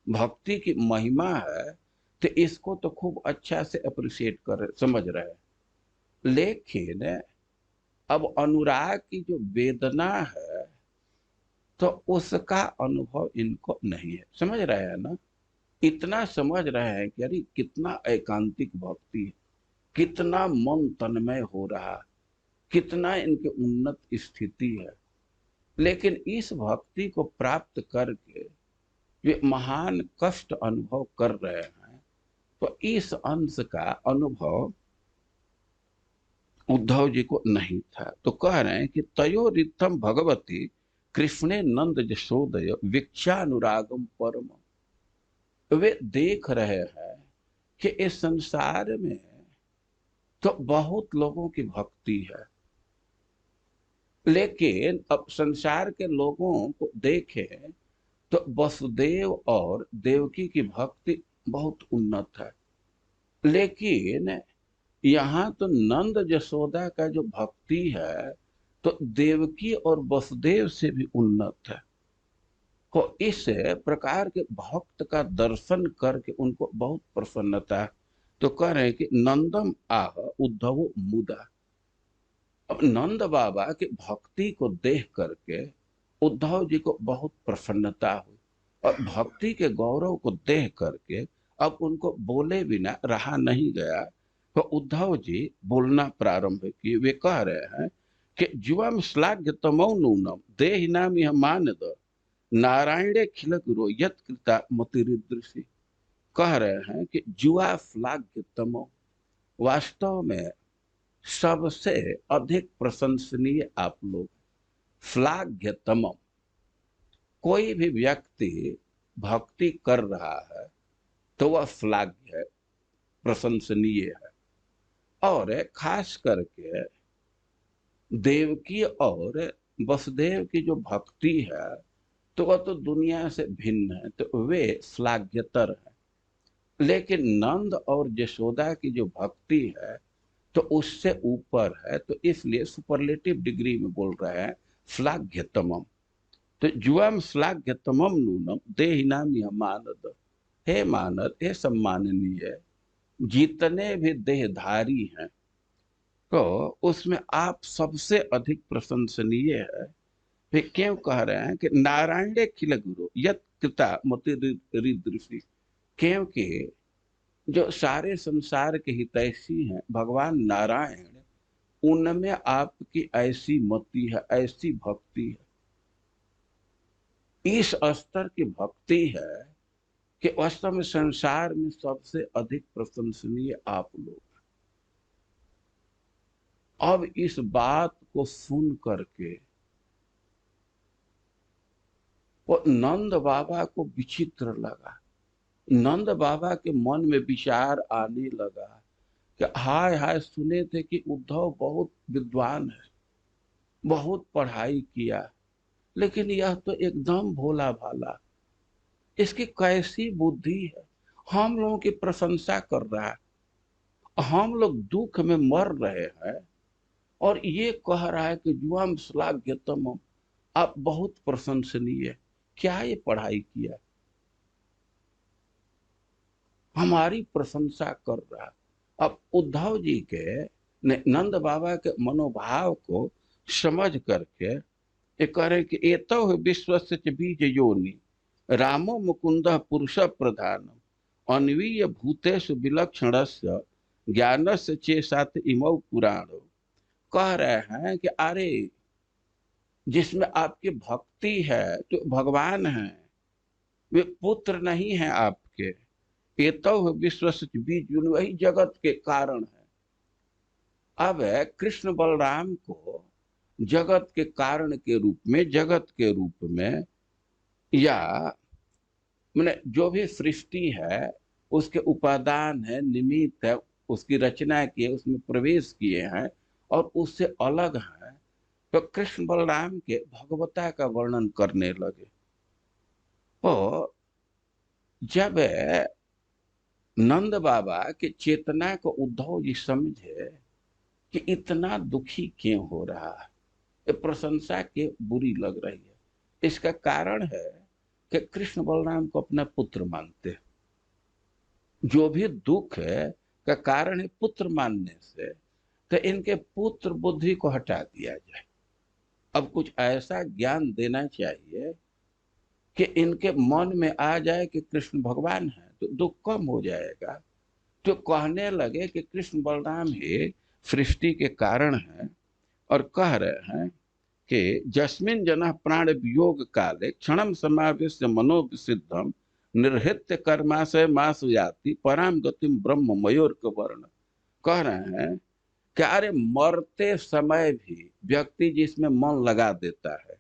भक्ति की महिमा है, तो इसको तो खूब अच्छा से अप्रिशिएट कर रहे, समझ रहे हैं। लेकिन अब अनुराग की जो वेदना है तो उसका अनुभव इनको नहीं है। समझ रहे हैं ना? इतना समझ रहे हैं कि अरे कितना एकांतिक भक्ति है, कितना मन तन्मय हो रहा, कितना इनके उन्नत स्थिति है। लेकिन इस भक्ति को प्राप्त करके वे महान कष्ट अनुभव कर रहे हैं। तो इस अंश का अनुभव उद्धव जी को नहीं था। तो कह रहे हैं कि तयोरित्थम भगवती कृष्णे नंद जशोदय वीक्षानुरागम परम। वे देख रहे हैं कि इस संसार में तो बहुत लोगों की भक्ति है, लेकिन अब संसार के लोगों को देखें तो वसुदेव और देवकी की भक्ति बहुत उन्नत है। लेकिन यहाँ तो नंद जसोदा का जो भक्ति है तो देवकी और वसुदेव से भी उन्नत है। तो इस प्रकार के भक्त का दर्शन करके उनको बहुत प्रसन्नता है। तो कह रहे हैं कि नंदम आह उद्धव मुदा। अब नंद बाबा की भक्ति को देख करके उद्धव जी को बहुत प्रसन्नता हुई, और भक्ति के गौरव को देख करके अब उनको बोले बिना रहा नहीं गया। तो उद्धव जी बोलना प्रारंभ किए। वे कह रहे हैं कि जुवम श्लाघ्य तमो नूनम देहिनाम यह मानद नारायणे खिल गुरु यत कृता मतिरिदृषि। कह रहे हैं कि जुआ श्लाघ्य तमो, वास्तव में सबसे अधिक प्रशंसनीय आप लोग। श्लाघ्यतम, कोई भी व्यक्ति भक्ति कर रहा है तो वह श्लाघ्य है, प्रशंसनीय है। और खास करके देवकी और वसुदेव की जो भक्ति है तो वह तो दुनिया से भिन्न है, तो वे श्लाघ्यतर है। लेकिन नंद और यशोदा की जो भक्ति है तो उससे ऊपर है, तो इसलिए सुपरलेटिव डिग्री में बोल रहे हैं श्लाघ्यतमम। तो जुआम श्लाघ्यतमम नूनम देहिनाम यह मानद। हे मानद, हे सम्माननीय, जितने भी देहधारी हैं तो उसमें आप सबसे अधिक प्रशंसनीय है। फिर क्यों कह रहे हैं कि नारायण खिल गुरु यत कृता मतिरिदृषि। क्योंकि जो सारे संसार के हितैषी हैं भगवान नारायण, उनमें आपकी ऐसी मति है, ऐसी भक्ति है, इस स्तर की भक्ति है कि वास्तव में संसार में सबसे अधिक प्रशंसनीय आप लोग। अब इस बात को सुन करके वो नंद बाबा को विचित्र लगा। नंद बाबा के मन में विचार आने लगा कि हाय हाय, सुने थे कि उद्धव बहुत विद्वान है, बहुत पढ़ाई किया, लेकिन यह तो एकदम भोला भाला, इसकी कैसी बुद्धि है। हम लोगों की प्रशंसा कर रहा है, हम लोग दुख में मर रहे हैं, और ये कह रहा है कि जुआम श्लाघ्यतम, आप बहुत प्रशंसनीय। क्या ये पढ़ाई किया, हमारी प्रशंसा कर रहा है। अब उद्धव जी के ने नंद बाबा के मनोभाव को समझ करके ये कह रहे कि एतो विश्वस्य च बीज योनि रामो मुकुंद पुरुष प्रधानम अन्वीय भूतेषु विलक्षणस्य ज्ञानस्य चेसात इमौ पुराणो। कह रहे हैं कि अरे जिसमें आपकी भक्ति है तो भगवान है, वे पुत्र नहीं है आपके। एतो विश्वस्य च बीज योनि, वही जगत के कारण है। अब कृष्ण बलराम को जगत के कारण के रूप में, जगत के रूप में, या मैंने जो भी सृष्टि है उसके उपादान है, निमित्त है, उसकी रचना की है, उसमें प्रवेश किए हैं और उससे अलग है। तो कृष्ण बलराम के भगवता का वर्णन करने लगे। तो जब नंद बाबा के चेतना को उद्धव जी समझे कि इतना दुखी क्यों हो रहा है, ये प्रशंसा के बुरी लग रही है, इसका कारण है कि कृष्ण बलराम को अपना पुत्र मानते हैं। जो भी दुख है का कारण है पुत्र मानने से। तो इनके पुत्र बुद्धि को हटा दिया जाए। अब कुछ ऐसा ज्ञान देना चाहिए कि इनके मन में आ जाए कि कृष्ण भगवान है, तो दुख कम हो जाएगा। तो कहने लगे कि कृष्ण बलराम ही सृष्टि के कारण है, और कह रहे हैं कि जस्मिन जना प्राण वियोग काले क्षणम समावेश मनोविसिद्धम निर्हित्य कर्माशय मास याति पराम गतिम ब्रह्म मयूर वर्ण। कह रहे हैं कि अरे मरते समय भी व्यक्ति जिसमें मन लगा देता है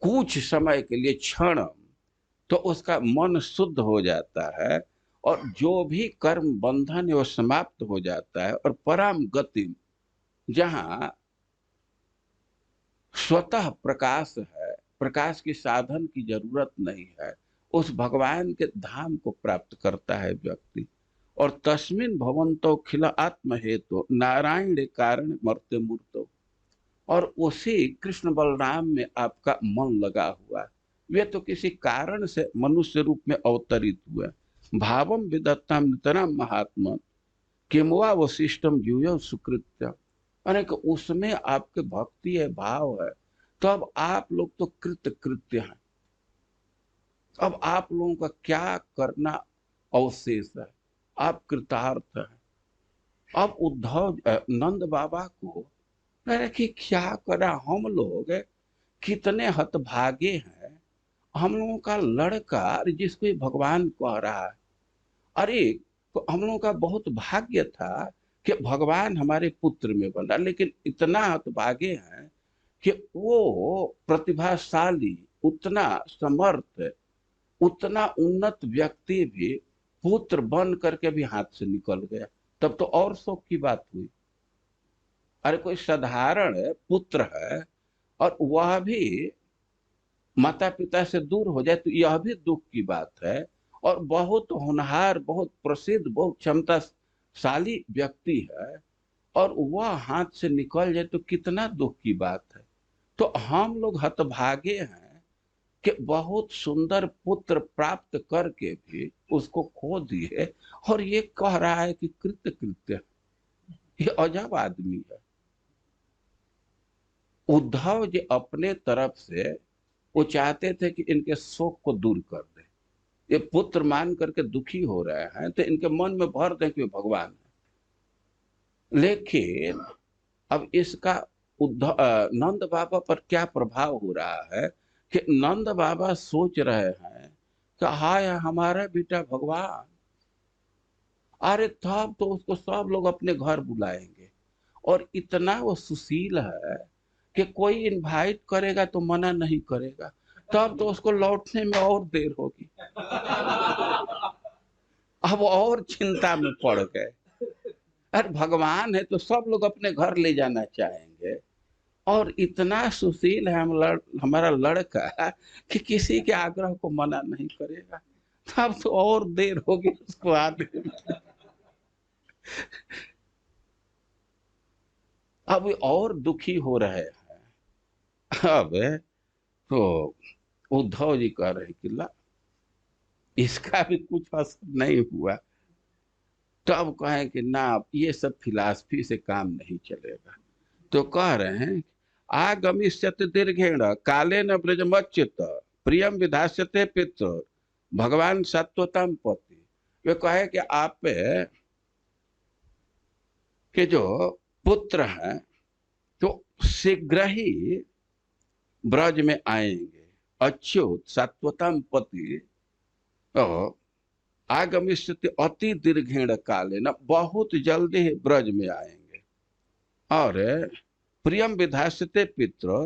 कुछ समय के लिए, क्षण, तो उसका मन शुद्ध हो जाता है, और जो भी कर्म बंधन है वो समाप्त हो जाता है, और परम गति, जहां स्वतः प्रकाश है, प्रकाश की साधन की जरूरत नहीं है, उस भगवान के धाम को प्राप्त करता है व्यक्ति। और तस्मिन भवंतो खिल आत्म हेतु नारायण कारण मरते मूर्तो। और उसी कृष्ण बलराम में आपका मन लगा हुआ, वे तो किसी कारण से मनुष्य रूप में अवतरित हुए। भावम विदत्ताम नितराम महात्मा किमवा वशिष्टम यूय सुकृत्य। अनेक उसमें आपके भक्ति है, भाव है, तो अब आप लोग तो कृत कृत्य हैं। अब आप लोगों का क्या करना अवशेष है, आप कृतार्थ हैं। अब उद्धव नंद बाबा को कह कि क्या करा, हम लोग कितने हतभागे हैं, हम लोगों का लड़का जिसको ये भगवान कह रहा है, अरे तो हम लोगों का बहुत भाग्य था कि भगवान हमारे पुत्र में बना, लेकिन इतना हतभागे हैं कि वो प्रतिभाशाली, उतना समर्थ, उतना उन्नत व्यक्ति भी पुत्र बन करके भी हाथ से निकल गया। तब तो और शोक की बात हुई। अरे कोई साधारण पुत्र है और वह भी माता पिता से दूर हो जाए तो यह भी दुख की बात है। और बहुत होनहार, बहुत प्रसिद्ध, बहुत क्षमताशाली व्यक्ति है और वह हाथ से निकल जाए तो कितना दुख की बात है। तो हम लोग हतभागे हैं कि बहुत सुंदर पुत्र प्राप्त करके भी उसको खो दिए, और ये कह रहा है कि कृत्य कृत्य। ये अजब आदमी है। उद्धव जी अपने तरफ से वो चाहते थे कि इनके शोक को दूर कर दे, ये पुत्र मान करके दुखी हो रहे हैं तो इनके मन में भर दें कि भगवान है। लेकिन अब इसका उद्धव नंद बाबा पर क्या प्रभाव हो रहा है कि नंद बाबा सोच रहे हैं कि हाय हमारा बेटा भगवान, अरे तब तो उसको सब लोग अपने घर बुलाएंगे, और इतना वो सुशील है कि कोई इनवाइट करेगा तो मना नहीं करेगा, तब तो उसको लौटने में और देर होगी। अब और चिंता में पड़ गए। अरे भगवान है तो सब लोग अपने घर ले जाना चाहेंगे, और इतना सुशील है हमारा लड़का कि किसी के आग्रह को मना नहीं करेगा, तब तो और देर होगी उसको आने में। अब और दुखी हो रहे हैं। अब तो उद्धव जी कह रहे कि ला इसका भी कुछ असर नहीं हुआ। तब कहें कि ना ये सब फिलॉसफी से काम नहीं चलेगा। तो कह रहे हैं आगमिष्यति दीर्घेण काले न ब्रजमच्युत प्रियम विधास्यते पितृ भगवान सत्वतम पति। वे कहे कि आप के जो पुत्र हैं तो शीघ्र ही ब्रज में आएंगे, अच्युत सत्वतम पति। तो आगमिष्यति अति दीर्घेण काले न, बहुत जल्दी ही ब्रज में आएंगे, और प्रियम विधास्यते पितृ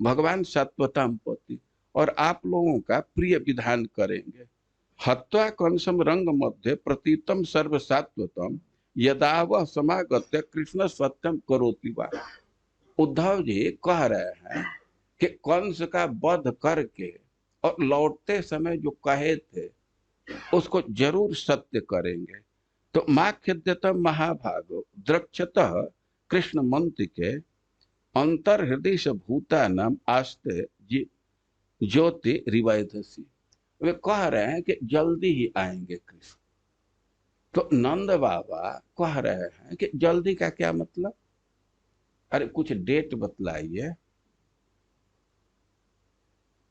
भगवान सत्वतम पति, और आप लोगों का प्रिय विधान करेंगे। हत्वा कंसम रंग मध्य प्रतीतम सर्व सात्वतम यदा वह समागत्य कृष्ण सत्यम करोति वा। उद्धव जी कह रहे हैं कि कंस का वध करके और लौटते समय जो कहे थे उसको जरूर सत्य करेंगे। तो माँ खिद्यतम महाभागो द्रक्षतः कृष्ण मंत्र के अंतर हृदय से भूता नाम आस्ते ज्योति रिवायधसी। वे कह रहे हैं कि जल्दी ही आएंगे कृष्ण। तो नंद बाबा कह रहे हैं कि जल्दी का क्या मतलब, अरे कुछ डेट बतलाइए,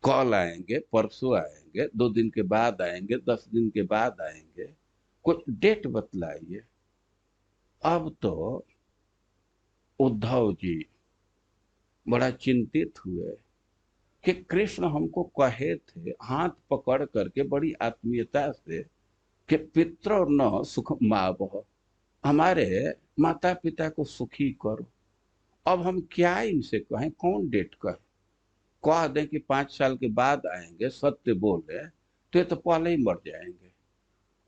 कल आएंगे, परसों आएंगे, 2 दिन के बाद आएंगे, 10 दिन के बाद आएंगे, कुछ डेट बतलाइए। अब तो उद्धव जी बड़ा चिंतित हुए कि कृष्ण हमको कहे थे हाथ पकड़ करके बड़ी आत्मीयता से कि पितरो न सुख मावह, हमारे माता पिता को सुखी करो। अब हम क्या इनसे कहें, कौन डेट कहे? कह दें कि 5 साल के बाद आएंगे, सत्य बोले तो ये तो पहले ही मर जाएंगे।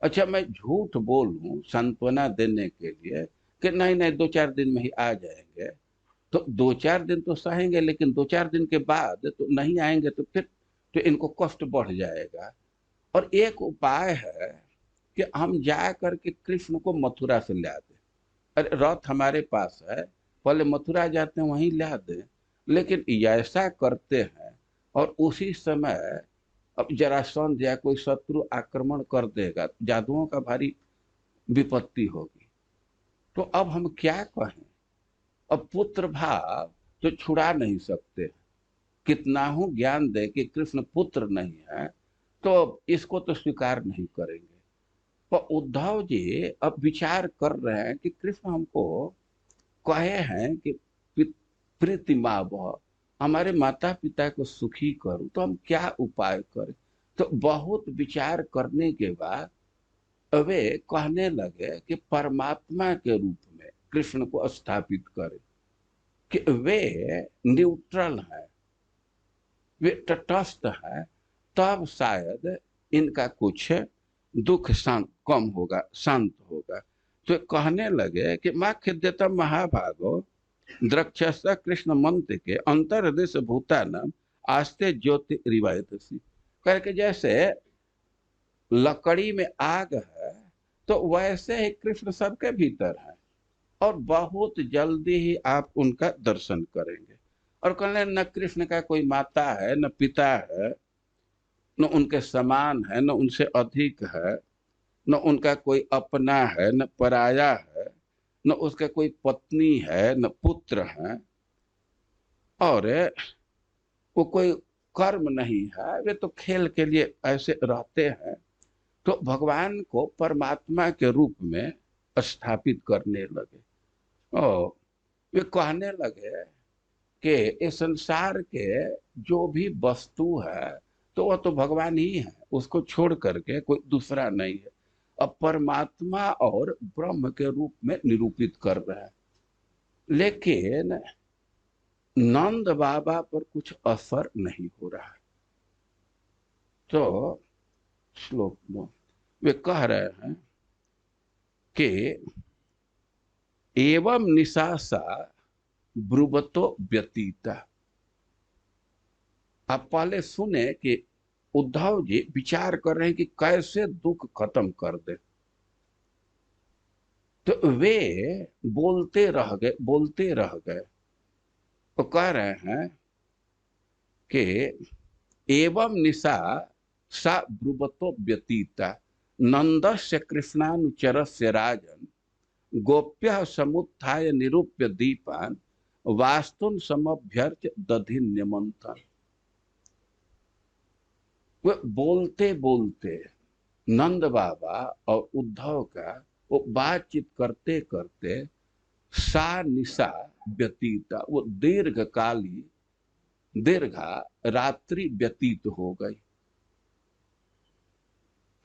अच्छा, मैं झूठ बोलूं सांत्वना देने के लिए कि नहीं नहीं 2-4 दिन में ही आ जाएंगे, तो 2-4 दिन तो सहेंगे, लेकिन 2-4 दिन के बाद तो नहीं आएंगे, तो फिर तो इनको कष्ट बढ़ जाएगा। और एक उपाय है कि हम जा करके कृष्ण को मथुरा से ला दें। अरे रथ हमारे पास है, पहले मथुरा जाते हैं वहीं ला दें। लेकिन ऐसा करते हैं और उसी समय अब जरासंध या कोई शत्रु आक्रमण कर देगा, जादुओं का भारी विपत्ति होगी। तो अब हम क्या कहें? अब पुत्र भाव तो छुड़ा नहीं सकते, कितना हूं ज्ञान दे कि कृष्ण पुत्र नहीं है, तो इसको तो स्वीकार नहीं करेंगे। पर उद्धव जी अब विचार कर रहे हैं कि कृष्ण हमको कहे हैं कि प्रीति माँ वह, हमारे माता पिता को सुखी करो, तो हम क्या उपाय करें? तो बहुत विचार करने के बाद वे कहने लगे कि परमात्मा के रूप में कृष्ण को स्थापित करें, कि वे न्यूट्रल है, वे तटस्थ है, तब शायद इनका कुछ दुख शांत कम होगा, शांत होगा। तो कहने लगे कि माँ खिद्यतम महाभागो द्रक्षस कृष्ण मंत्र के अंतर्देश भूतानम आस्ते ज्योति रिवायतसी, करके जैसे लकड़ी में आग है तो वैसे ही कृष्ण सबके भीतर है, और बहुत जल्दी ही आप उनका दर्शन करेंगे। और कहने न कृष्ण का कोई माता है, न पिता है, न उनके समान है, न उनसे अधिक है, न उनका कोई अपना है, न पराया है, न उसका कोई पत्नी है, न पुत्र है, और वो कोई कर्म नहीं है, वे तो खेल के लिए ऐसे रहते हैं। तो भगवान को परमात्मा के रूप में स्थापित करने लगे। और वे कहने लगे कि इस संसार के जो भी वस्तु है तो वह तो भगवान ही है, उसको छोड़ करके कोई दूसरा नहीं है। अब परमात्मा और ब्रह्म के रूप में निरूपित कर रहे हैं। लेकिन नंद बाबा पर कुछ असर नहीं हो रहा है। तो श्लोक में वे कह रहे हैं कि एवं निशासा ब्रुवतो व्यतीता। आप पहले सुने कि उद्धव जी विचार कर रहे हैं कि कैसे दुख खत्म कर दे। तो वे बोलते रह गए। तो कह रहे हैं कि एवं निशा सा ब्रुवतो व्यतीता नंदस्य कृष्णानुचरस्य राजन गोप्य समुत्थाय निरूप्य दीपान वास्तुन समभ्यर्च दधिन्य मंथन। वे बोलते बोलते नंद बाबा और उद्धव का वो बातचीत करते करते सा निशा व्यतीता, वो दीर्घा रात्रि व्यतीत हो गई।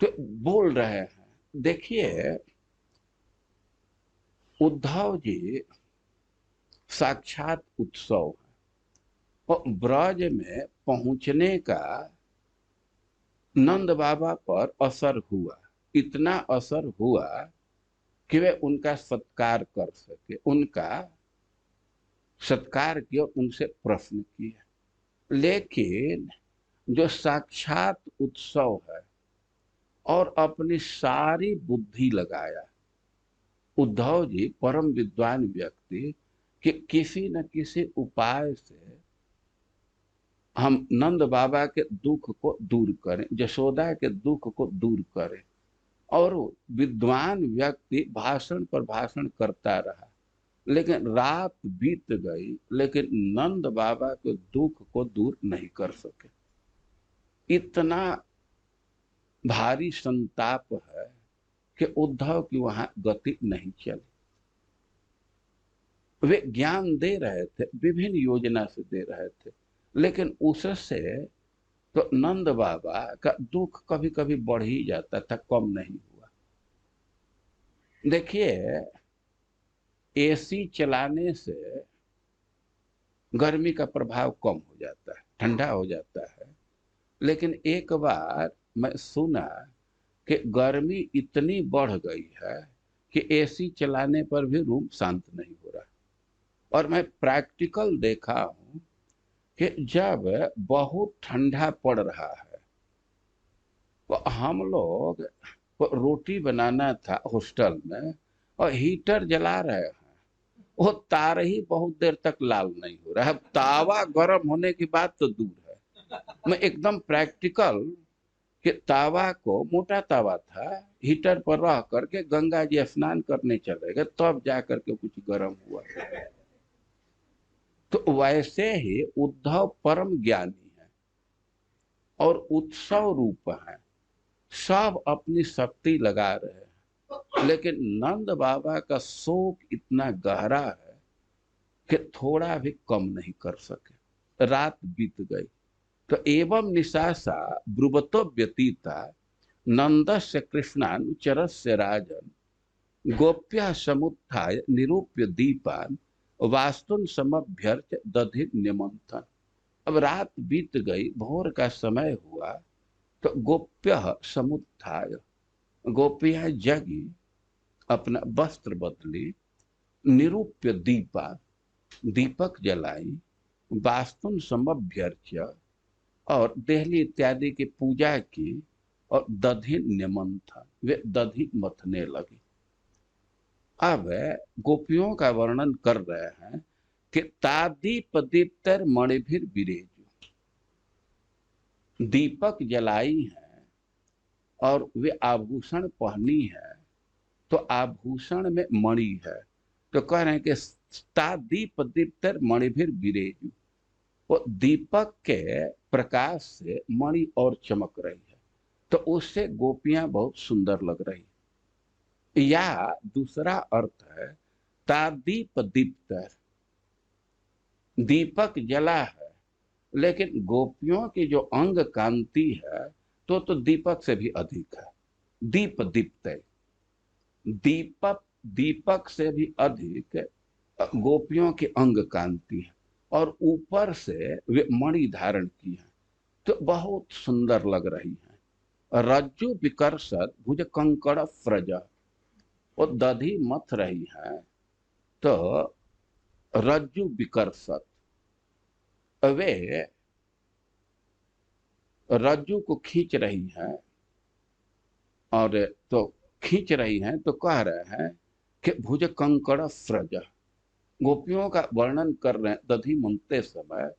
तो बोल रहे हैं, देखिए उद्धव जी साक्षात उत्सव है, और ब्रज में पहुंचने का नंद बाबा पर असर हुआ, इतना असर हुआ कि वे उनका सत्कार कर सके, उनका सत्कार किया, उनसे प्रश्न किए। लेकिन जो साक्षात उत्सव है और अपनी सारी बुद्धि लगाया, उद्धव जी परम विद्वान व्यक्ति, कि किसी न किसी उपाय से हम नंद बाबा के दुख को दूर करें, यशोदा के दुख को दूर करें। और विद्वान व्यक्ति भाषण पर भाषण करता रहा, लेकिन रात बीत गई, लेकिन नंद बाबा के दुख को दूर नहीं कर सके। इतना भारी संताप है कि उद्धव की वहां गति नहीं चली। वे ज्ञान दे रहे थे, विभिन्न योजना से दे रहे थे, लेकिन उससे तो नंद बाबा का दुख कभी कभी बढ़ ही जाता था, कम नहीं हुआ। देखिए, एसी चलाने से गर्मी का प्रभाव कम हो जाता है, ठंडा हो जाता है। लेकिन एक बार मैं सुना कि गर्मी इतनी बढ़ गई है कि एसी चलाने पर भी रूम शांत नहीं हो रहा। और मैं प्रैक्टिकल देखा हूं कि जब बहुत ठंडा पड़ रहा है तो हम लोग को रोटी बनाना था हॉस्टल में और हीटर जला रहे हैं, वो तार ही बहुत देर तक लाल नहीं हो रहा है। तावा गर्म होने की बात तो दूर है। मैं एकदम प्रैक्टिकल कि तावा को, मोटा तावा था, हीटर पर रह करके गंगा जी स्नान करने चले गए, तब जाकर के कुछ गर्म हुआ। तो वैसे ही उद्धव परम ज्ञानी है और उत्सव रूप है, सब अपनी शक्ति लगा रहे हैं, लेकिन नंद बाबा का शोक इतना गहरा है कि थोड़ा भी कम नहीं कर सके। रात बीत गई तो एवं निशासा ब्रुवतो व्यतीता नंदस्य कृष्णानुचरस्य राजन गोप्या समुत्थाय निरूप्य दीपान वास्तुन समभ्यर्च दधि निमंथन। अब रात बीत गई, भोर का समय हुआ, तो गोप्य समुत्थाय, गोपियां जगी, अपना वस्त्र बदली, निरूप्य दीपा, दीपक जलाई, वास्तुन समभ्यर्च्य, और देहली इत्यादि की पूजा की, और दधि निमंथन, वे दधि मथने लगी। अब गोपियों का वर्णन कर रहे हैं कि तादीप दीप्तर मणिभिर विरेजु, दीपक जलाई है और वे आभूषण पहनी है, तो आभूषण में मणि है। तो कह रहे हैं कि तादीप दीप्तर मणिभिर विरेजु, वो दीपक के प्रकाश से मणि और चमक रही है, तो उससे गोपियां बहुत सुंदर लग रही। या दूसरा अर्थ है तादीप दीप्तर, दीपक जला है, लेकिन गोपियों की जो अंग कांति है तो दीपक से भी अधिक है। दीप दीप्त, दीपक दीपक से भी अधिक गोपियों की अंग कांति है, और ऊपर से वे मणि धारण की है, तो बहुत सुंदर लग रही है। रज्जु विकर्षद भुज कंकड़ फ्रज, वो दधी मथ रही है, तो रज्जु विकर्षद, वे रज्जु को खींच रही है, और तो खींच रही हैं तो कह रहे हैं कि भुज कंकड़ फ्रज, गोपियों का वर्णन कर रहे हैं दधी मनते समय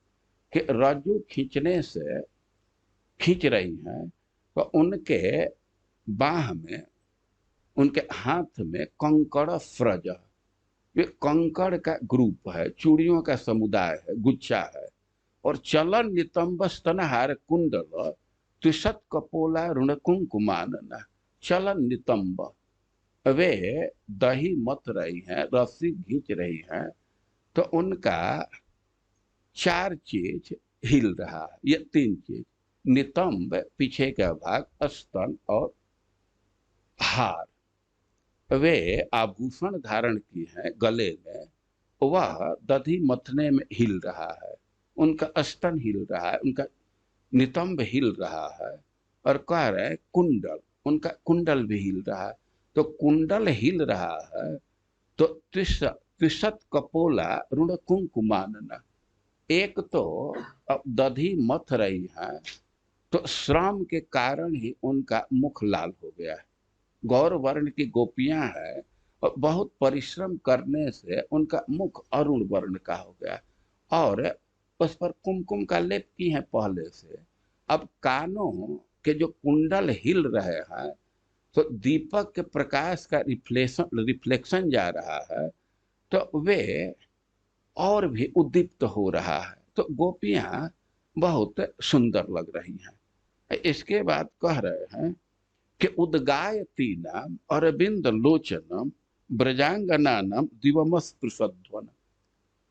कि रज्जु खींचने से खींच रही हैं, तो उनके बाह में, उनके हाथ में कंकड़ फ्रज, ये कंकड़ का ग्रुप है, चूड़ियों का समुदाय है, गुच्छा है। और चलन नितंब स्तनहार कुंडल त्रिशत कपोला ऋण कुंकुमानना, चलन नितंब, वे दही मथ रही हैं, रस्सी खींच रही हैं, तो उनका चार चीज हिल रहा है, ये तीन चीज, नितंब पीछे का भाग, स्तन और हार, वे आभूषण धारण की हैं गले में, वह दधी मथने में हिल रहा है, उनका स्तन हिल रहा है, उनका नितंब हिल रहा है। और कह रहे कुंडल, उनका कुंडल भी हिल रहा है, तो कुंडल हिल रहा है, तो त्रिशत कपोला ऋण कुंकुमानना, एक तो अब दधी मथ रही है, तो श्रम के कारण ही उनका मुख लाल हो गया है। गौर वर्ण की गोपियां हैं और बहुत परिश्रम करने से उनका मुख अरुण वर्ण का हो गया, और उस पर कुमकुम का लेप की है पहले से। अब कानों के जो कुंडल हिल रहे हैं, तो दीपक के प्रकाश का रिफ्लेक्शन जा रहा है, तो वे और भी उद्दीप्त हो रहा है। तो गोपियां बहुत सुंदर लग रही हैं। इसके बाद कह रहे हैं कि उद्गायती नाम अरविंद लोचनम ब्रजांगनानम दिवमस्पृशध्वन।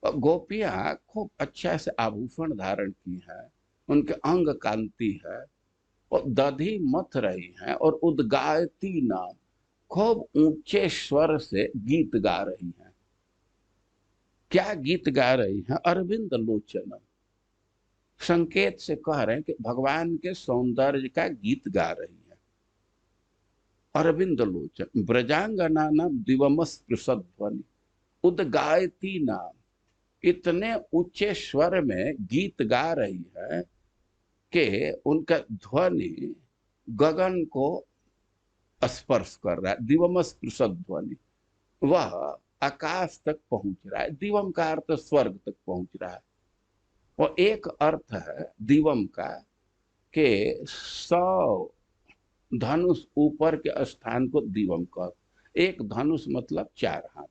गोपियां खूब अच्छा से आभूषण धारण की है, उनके अंग कांति है, और दधी मथ रही हैं, और उद्गायती नाम खूब ऊंचे स्वर से गीत गा रही हैं। क्या गीत गा रही हैं? अरविंद लोचनम, संकेत से कह रहे हैं कि भगवान के सौंदर्य का गीत गा रही है। अरविंद लोचन ब्रजांगना नाम दिवमस्पृशध्वनि उद्गायती नाम, इतने ऊंचे स्वर में गीत गा रही है कि उनका ध्वनि गगन को स्पर्श कर रहा है। दिवम स्पृशध्वनि, वह आकाश तक पहुंच रहा है। दिवम का अर्थ स्वर्ग तक पहुंच रहा है। और एक अर्थ है दिवम का कि 100 धनुष ऊपर के स्थान को दिवम का, एक धनुष मतलब 4 हाथ।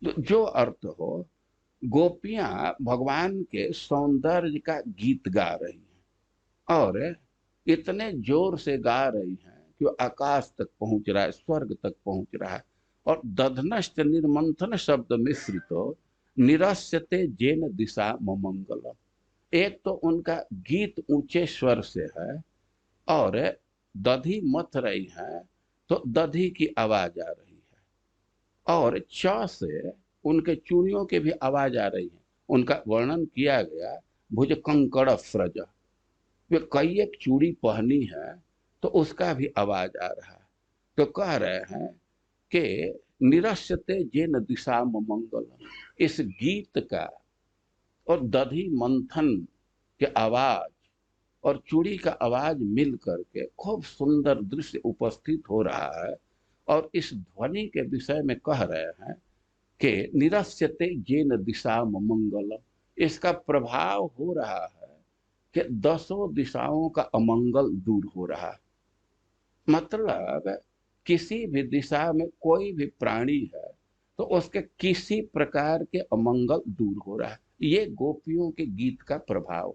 तो जो अर्थ हो, गोपियां भगवान के सौंदर्य का गीत गा रही हैं, और इतने जोर से गा रही हैं कि वो आकाश तक पहुंच रहा है, स्वर्ग तक पहुंच रहा है। और दधनष्ट निर्मंथन शब्द मिश्रितो निरस्यते जेन दिशा ममंगलम। एक तो उनका गीत ऊंचे स्वर से है, और दधी मथ रही है तो दधी की आवाज आ रही है, और च से उनके चूड़ियों की भी आवाज आ रही है। उनका वर्णन किया गया, भुज कंकड़ फ्रज, वे कई एक चूड़ी पहनी है तो उसका भी आवाज आ रहा है। तो कह रहे हैं कि निरस्यते जेन दिशा मंगल, इस गीत का और दधी मंथन के आवाज और चूड़ी का आवाज मिल करके खूब सुंदर दृश्य उपस्थित हो रहा है। और इस ध्वनि के विषय में कह रहे हैं कि निरस्यते जेन दिशा मंगल, इसका प्रभाव हो रहा है कि 10 दिशाओं का अमंगल दूर हो रहा है। मतलब किसी भी दिशा में कोई भी प्राणी है तो उसके किसी प्रकार के अमंगल दूर हो रहा है। ये गोपियों के गीत का प्रभाव।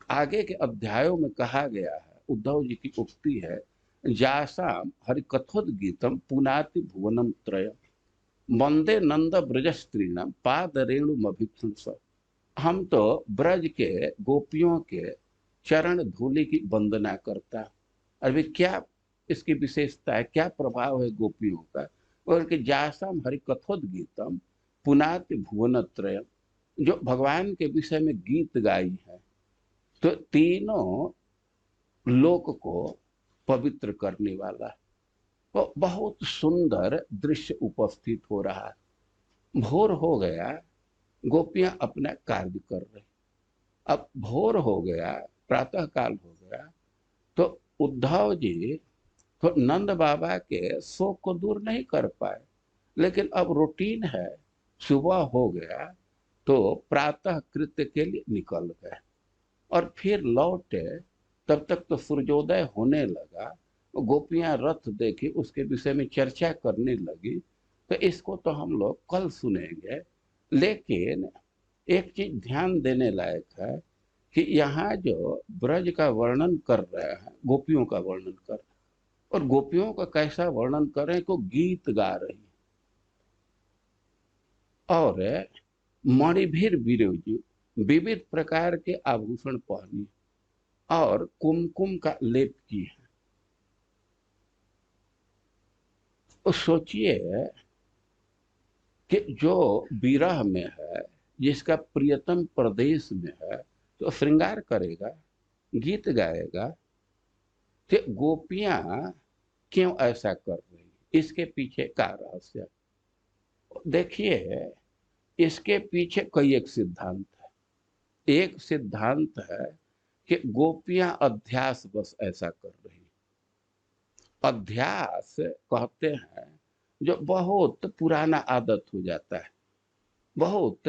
आगे के अध्यायों में कहा गया है, उद्धव जी की उक्ति है, जासाम हरिकथोद्गीतम पुनाति भुवनम त्रय वंदे नंद ब्रज स्त्रीणाम पाद रेणुमभिक्षुष। हम तो ब्रज के गोपियों के चरण धूलि की वंदना करता। अभी क्या इसकी विशेषता है, क्या प्रभाव है गोपियों का? और कि जासम हरिकथोद्गीतम पुनाति भुवनत्रयम, जो भगवान के विषय में गीत गाई है तो तीनों लोक को पवित्र करने वाला है। तो बहुत सुंदर दृश्य उपस्थित हो रहा है। भोर हो गया, गोपियां अपना कार्य कर रही। अब भोर हो गया, प्रातः काल हो गया, तो उद्धव जी तो नंद बाबा के शोक को दूर नहीं कर पाए। लेकिन अब रूटीन है, सुबह हो गया तो प्रातः कृत्य के लिए निकल गए, और फिर लौटे। तब तक तो सूर्योदय होने लगा। गोपियां रथ देखी, उसके विषय में चर्चा करने लगी। तो इसको तो हम लोग कल सुनेंगे। लेकिन एक चीज ध्यान देने लायक है कि यहाँ जो ब्रज का वर्णन कर रहे हैं, गोपियों का वर्णन कर रहे हैं, और गोपियों का कैसा वर्णन कर रहे हैं, को गीत गा रही है, और मणिभीर विरोजी, विविध प्रकार के आभूषण पहनी, और कुमकुम का लेप की है। तो सोचिए कि जो विरह में है, जिसका प्रियतम प्रदेश में है, तो श्रृंगार करेगा, गीत गाएगा। कि गोपियां क्यों ऐसा कर रही, इसके पीछे का रहस्य देखिए। इसके पीछे कई एक सिद्धांत है। एक सिद्धांत है कि गोपियां अध्यास बस ऐसा कर रही। अध्यास कहते हैं जो बहुत पुराना आदत हो जाता है, बहुत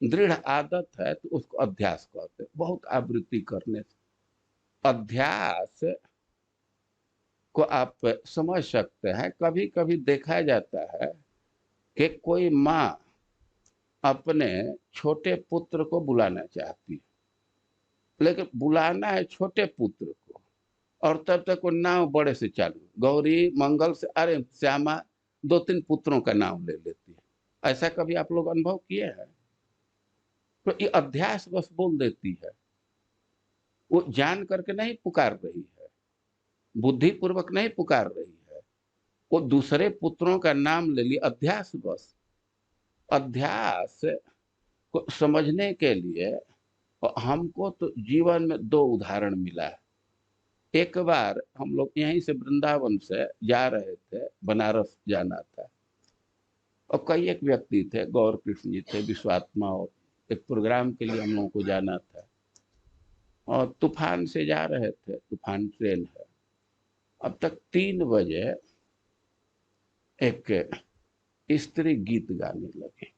दृढ़ आदत है तो उसको अध्यास कहते हैं, बहुत आवृत्ति करने से। अध्यास को आप समझ सकते हैं। कभी कभी देखा जाता है कि कोई माँ अपने छोटे पुत्र को बुलाना चाहती है, लेकिन बुलाना है छोटे पुत्र को, और तब तक वो नाम बड़े से चालू, गौरी मंगल से, अरे श्यामा, दो तीन पुत्रों का नाम ले लेती है। ऐसा कभी आप लोग अनुभव किए हैं? तो ये अध्यास बस बोल देती है, वो जान करके नहीं पुकार रही है, बुद्धि पूर्वक नहीं पुकार रही है, वो दूसरे पुत्रों का नाम ले लिया, अध्यास बस। अध्यास को समझने के लिए हमको तो जीवन में दो उदाहरण मिला है। एक बार हम लोग यहीं से वृंदावन से जा रहे थे, बनारस जाना था, और कई एक व्यक्ति थे, गौर कृष्ण जी थे, विश्वात्मा, और एक प्रोग्राम के लिए हम लोगों को जाना था, और तूफान से जा रहे थे, तूफान ट्रेन है। अब तक 3 बजे एक स्त्री गीत गाने लगी।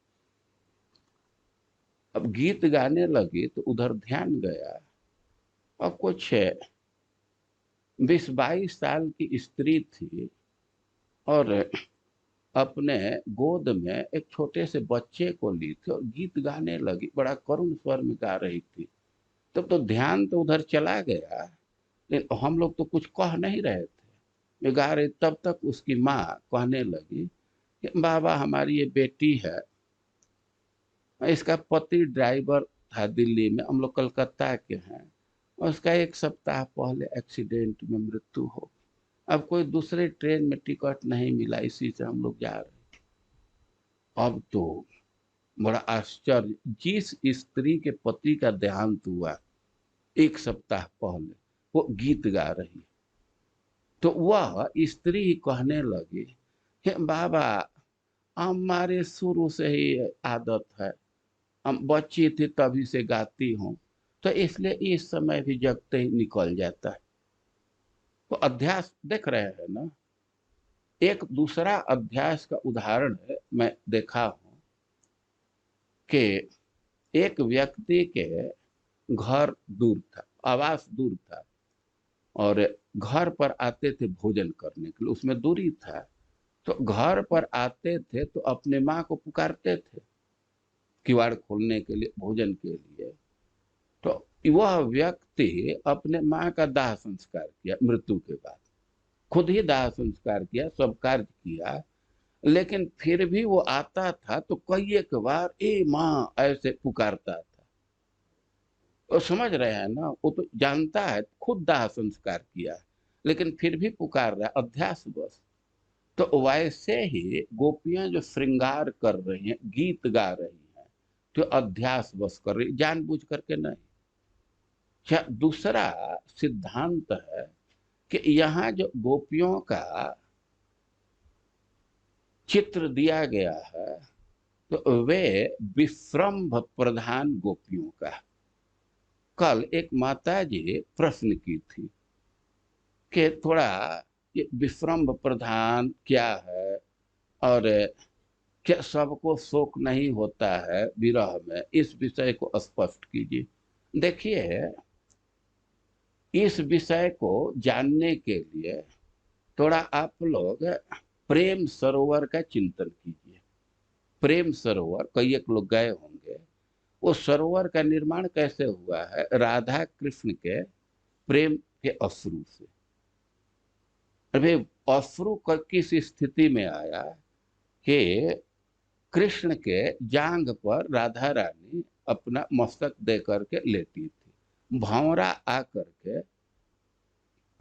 अब गीत गाने लगी तो उधर ध्यान गया, और कुछ 20-22 साल की स्त्री थी, और अपने गोद में एक छोटे से बच्चे को ली थी और गीत गाने लगी, बड़ा करुण स्वर में गा रही थी। तब तो ध्यान तो उधर चला गया, लेकिन हम लोग तो कुछ कह नहीं रहे थे, वे गा रहे। तब तक उसकी माँ कहने लगी कि बाबा, हमारी ये बेटी है, इसका पति ड्राइवर था दिल्ली में, हम लोग कलकत्ता के हैं, और उसका 1 सप्ताह पहले एक्सीडेंट में मृत्यु हो। अब कोई दूसरे ट्रेन में टिकट नहीं मिला, इसी से हम लोग जा रहे। अब तो बड़ा आश्चर्य, जिस स्त्री के पति का देहांत हुआ 1 सप्ताह पहले, वो गीत गा रही। तो वह स्त्री कहने लगी कि बाबा, हमारे शुरू से ही आदत है, हम बच्ची थी तभी से गाती हूँ, तो इसलिए इस समय भी जगते ही निकल जाता है। तो अध्यास देख रहे हैं ना। एक दूसरा अध्यास का उदाहरण है, मैं देखा हूं कि एक व्यक्ति के घर दूर था, आवास दूर था, और घर पर आते थे भोजन करने के लिए, उसमें दूरी था। तो घर पर आते थे तो अपने माँ को पुकारते थे किवाड़ खोलने के लिए, भोजन के लिए। तो वह व्यक्ति अपने माँ का दाह संस्कार किया मृत्यु के बाद, खुद ही दाह संस्कार किया, सब कार्य किया, लेकिन फिर भी वो आता था तो कई एक बार ए माँ ऐसे पुकारता था। वो समझ रहे हैं ना, वो तो जानता है खुद दाह संस्कार किया, लेकिन फिर भी पुकार रहा है, अध्यास बस। तो वैसे ही गोपियां जो श्रृंगार कर रही हैं, गीत गा रही हैं, तो अध्यास बस कर रही, जानबूझ करके नहीं। क्या दूसरा सिद्धांत है कि यहाँ जो गोपियों का चित्र दिया गया है, तो वे विश्रम्भ प्रधान गोपियों का। कल एक माता जी प्रश्न की थी कि थोड़ा ये विश्रम्भ प्रधान क्या है, और क्या सबको शोक नहीं होता है विरह में, इस विषय को स्पष्ट कीजिए। देखिए, इस विषय को जानने के लिए थोड़ा आप लोग प्रेम सरोवर का चिंतन कीजिए। प्रेम सरोवर, कई एक लोग गए होंगे। वो सरोवर का निर्माण कैसे हुआ है? राधा कृष्ण के प्रेम के अश्रु से। अभी अश्रु किस स्थिति में आया कि कृष्ण के जांग पर राधा रानी अपना मस्तक दे करके लेटी थी, भंवरा आकर के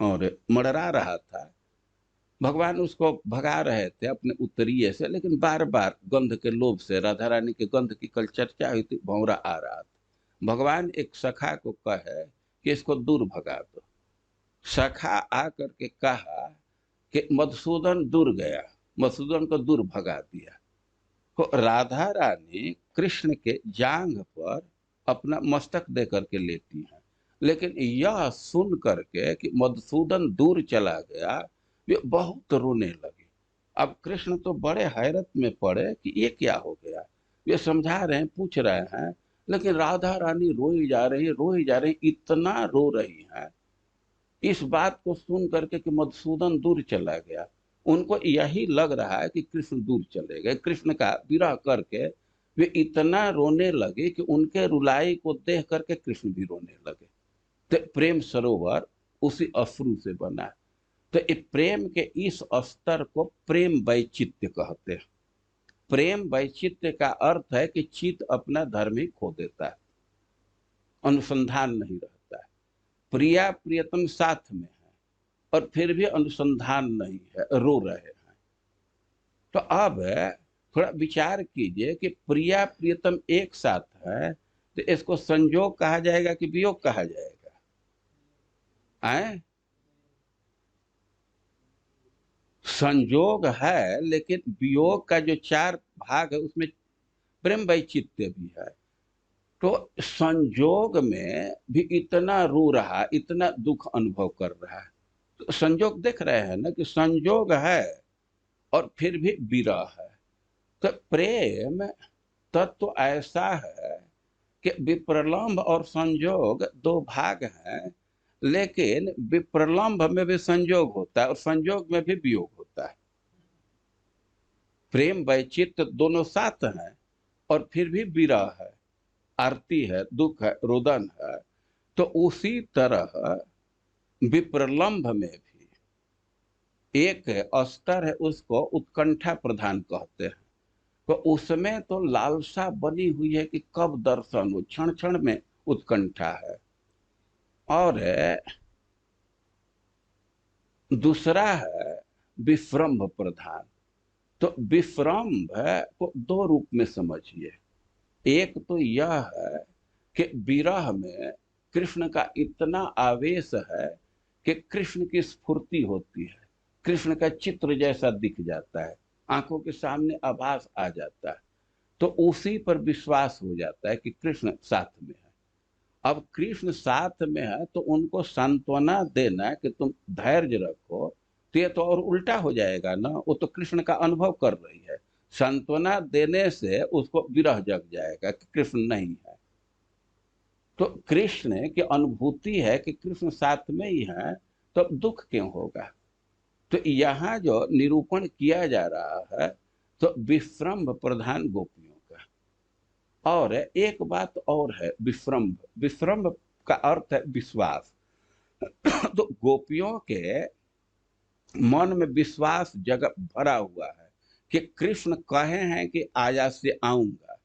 और मड़रा रहा था। भगवान उसको भगा रहे थे अपने उत्तरीय से, लेकिन बार बार गंध के लोभ से, राधा रानी के गंध की कल चर्चा हुई थी, भंवरा आ रहा था। भगवान एक सखा को कहे कि इसको दूर भगा दो। सखा आकर के कहा कि मधुसूदन दूर गया, मधुसूदन को दूर भगा दिया। तो राधा रानी कृष्ण के जांघ पर अपना मस्तक दे करके लेती हैं, लेकिन यह सुन करके कि मधुसूदन दूर चला गया, वे बहुत रोने लगे। अब कृष्ण तो बड़े हैरत में पड़े कि ये क्या हो गया। वे समझा रहे हैं, पूछ रहे हैं, लेकिन राधा रानी रोई जा रही, रोई जा रही, इतना रो रही हैं इस बात को सुन करके कि मधुसूदन दूर चला गया, उनको यही लग रहा है कि कृष्ण दूर चले गए। कृष्ण का विरह करके वे इतना रोने लगे कि उनके रुलाई को देख करके कृष्ण भी रोने लगे। तो प्रेम सरोवर उसी अश्रु से बना। तो इस प्रेम के इस स्तर को प्रेम वैचित्य कहते हैं। प्रेम वैचित्य का अर्थ है कि चित्त अपना धर्म ही खो देता है, अनुसंधान नहीं रहता है। प्रिया प्रियतम साथ में है और फिर भी अनुसंधान नहीं है, रो रहे हैं। तो अब थोड़ा विचार कीजिए कि प्रिया प्रियतम एक साथ है तो इसको संजोग कहा जाएगा कि वियोग कहा जाएगा? आए, संजोग है, लेकिन वियोग का जो चार भाग है उसमें प्रेम वैचित्य भी है। तो संजोग में भी इतना रो रहा, इतना दुख अनुभव कर रहा है। तो संजोग देख रहे हैं ना कि संजोग है और फिर भी विरह है। तो प्रेम तत्व ऐसा है कि विप्रलंब और संजोग दो भाग हैं, लेकिन विप्रलंब में भी संजोग होता है और संजोग में भी वियोग होता है। प्रेम वैचित्य दोनों साथ हैं और फिर भी विरह है, आरती है, दुख है, रोदन है। तो उसी तरह विप्रलंब में भी एक स्तर है, उसको उत्कंठा प्रधान कहते हैं। तो उसमें तो लालसा बनी हुई है कि कब दर्शन हो, क्षण क्षण में उत्कंठा है। और दूसरा है विश्रम्भ प्रधान। तो विश्रम्भ को दो रूप में समझिए। एक तो यह है कि विरह में कृष्ण का इतना आवेश है कि कृष्ण की स्फूर्ति होती है, कृष्ण का चित्र जैसा दिख जाता है, आंखों के सामने आभास आ जाता है। तो उसी पर विश्वास हो जाता है कि कृष्ण साथ में है। अब कृष्ण साथ में है तो उनको सांत्वना देना कि तुम धैर्य रखो, तो ये तो और उल्टा हो जाएगा ना। वो तो कृष्ण का अनुभव कर रही है, सांत्वना देने से उसको विरह जग जाएगा कि कृष्ण नहीं है। तो कृष्ण की अनुभूति है कि कृष्ण साथ में ही है, तो अब दुख क्यों होगा? तो यहाँ जो निरूपण किया जा रहा है तो विश्रम्भ प्रधान गोपियों का। और एक बात और है, विश्रम्भ, विश्रम्भ का अर्थ है विश्वास। तो गोपियों के मन में विश्वास जगह भरा हुआ है कि कृष्ण कहे हैं कि आजा से आऊंगा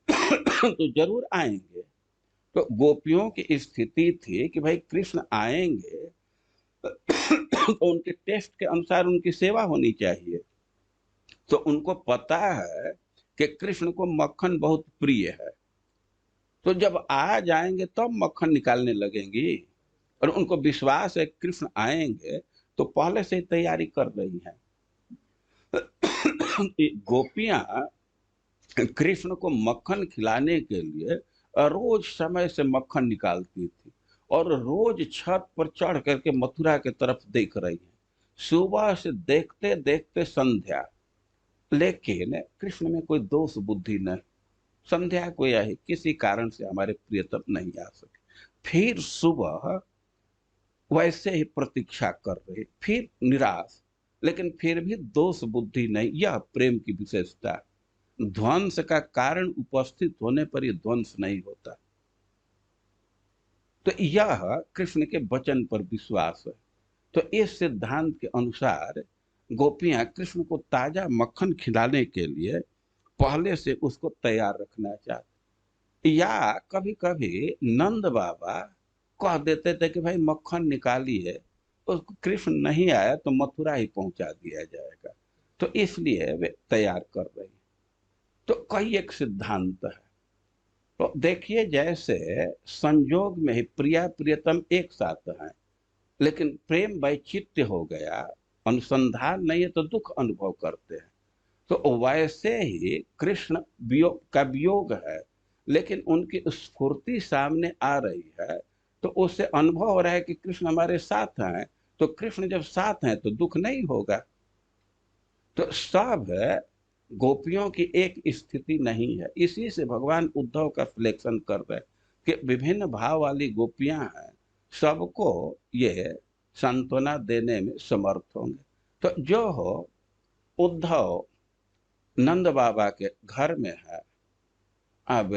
तो जरूर आएंगे। तो गोपियों की स्थिति थी कि भाई कृष्ण आएंगे तो उनके टेस्ट के अनुसार उनकी सेवा होनी चाहिए। तो उनको पता है कि कृष्ण को मक्खन बहुत प्रिय है, तो जब आ जाएंगे तब मक्खन निकालने लगेंगी। और उनको विश्वास है कृष्ण आएंगे, तो पहले से ही तैयारी कर रही हैं। गोपियां कृष्ण को मक्खन खिलाने के लिए रोज समय से मक्खन निकालती थी और रोज छत पर चढ़ करके मथुरा के तरफ देख रही है, सुबह से देखते देखते संध्या। लेकिन कृष्ण में कोई दोष बुद्धि नहीं, संध्या को यही किसी कारण से हमारे प्रियतम नहीं आ सके। फिर सुबह वैसे ही प्रतीक्षा कर रहे, फिर निराश, लेकिन फिर भी दोष बुद्धि नहीं। यह प्रेम की विशेषता है। ध्वंस का कारण उपस्थित होने पर यह ध्वंस नहीं होता। तो यह कृष्ण के वचन पर विश्वास है। तो इस सिद्धांत के अनुसार गोपियां कृष्ण को ताजा मक्खन खिलाने के लिए पहले से उसको तैयार रखना चाहते। या कभी कभी नंद बाबा कह देते थे कि भाई मक्खन निकालिए, तो कृष्ण नहीं आया तो मथुरा ही पहुंचा दिया जाएगा, तो इसलिए वे तैयार कर रही। तो कई एक सिद्धांत है। तो देखिए, जैसे संजोग में ही प्रिया प्रियतम एक साथ है, लेकिन प्रेम वैचित्य हो गया, अनुसंधान नहीं है तो दुख अनुभव करते हैं। तो वैसे ही कृष्ण वियोग का वियोग है, लेकिन उनकी स्फूर्ति सामने आ रही है, तो उससे अनुभव हो रहा है कि कृष्ण हमारे साथ हैं। तो कृष्ण जब साथ हैं तो दुख नहीं होगा। तो सब गोपियों की एक स्थिति नहीं है। इसी से भगवान उद्धव का सिलेक्शन कर रहे हैं कि विभिन्न भाव वाली गोपियां हैं, सबको ये सांत्वना देने में समर्थ होंगे। तो जो हो, उद्धव नंद बाबा के घर में है। अब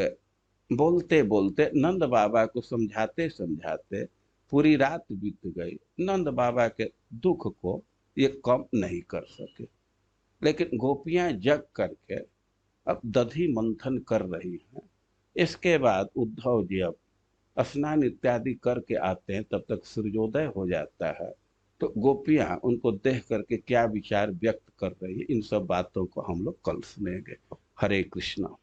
बोलते बोलते नंद बाबा को समझाते समझाते पूरी रात बीत गई। नंद बाबा के दुख को ये कम नहीं कर सके, लेकिन गोपियां जग करके अब दधि मंथन कर रही हैं। इसके बाद उद्धव जी अब स्नान इत्यादि करके आते हैं, तब तक सूर्योदय हो जाता है। तो गोपियां उनको देख करके क्या विचार व्यक्त कर रही है, इन सब बातों को हम लोग कल सुनेंगे। हरे कृष्णा।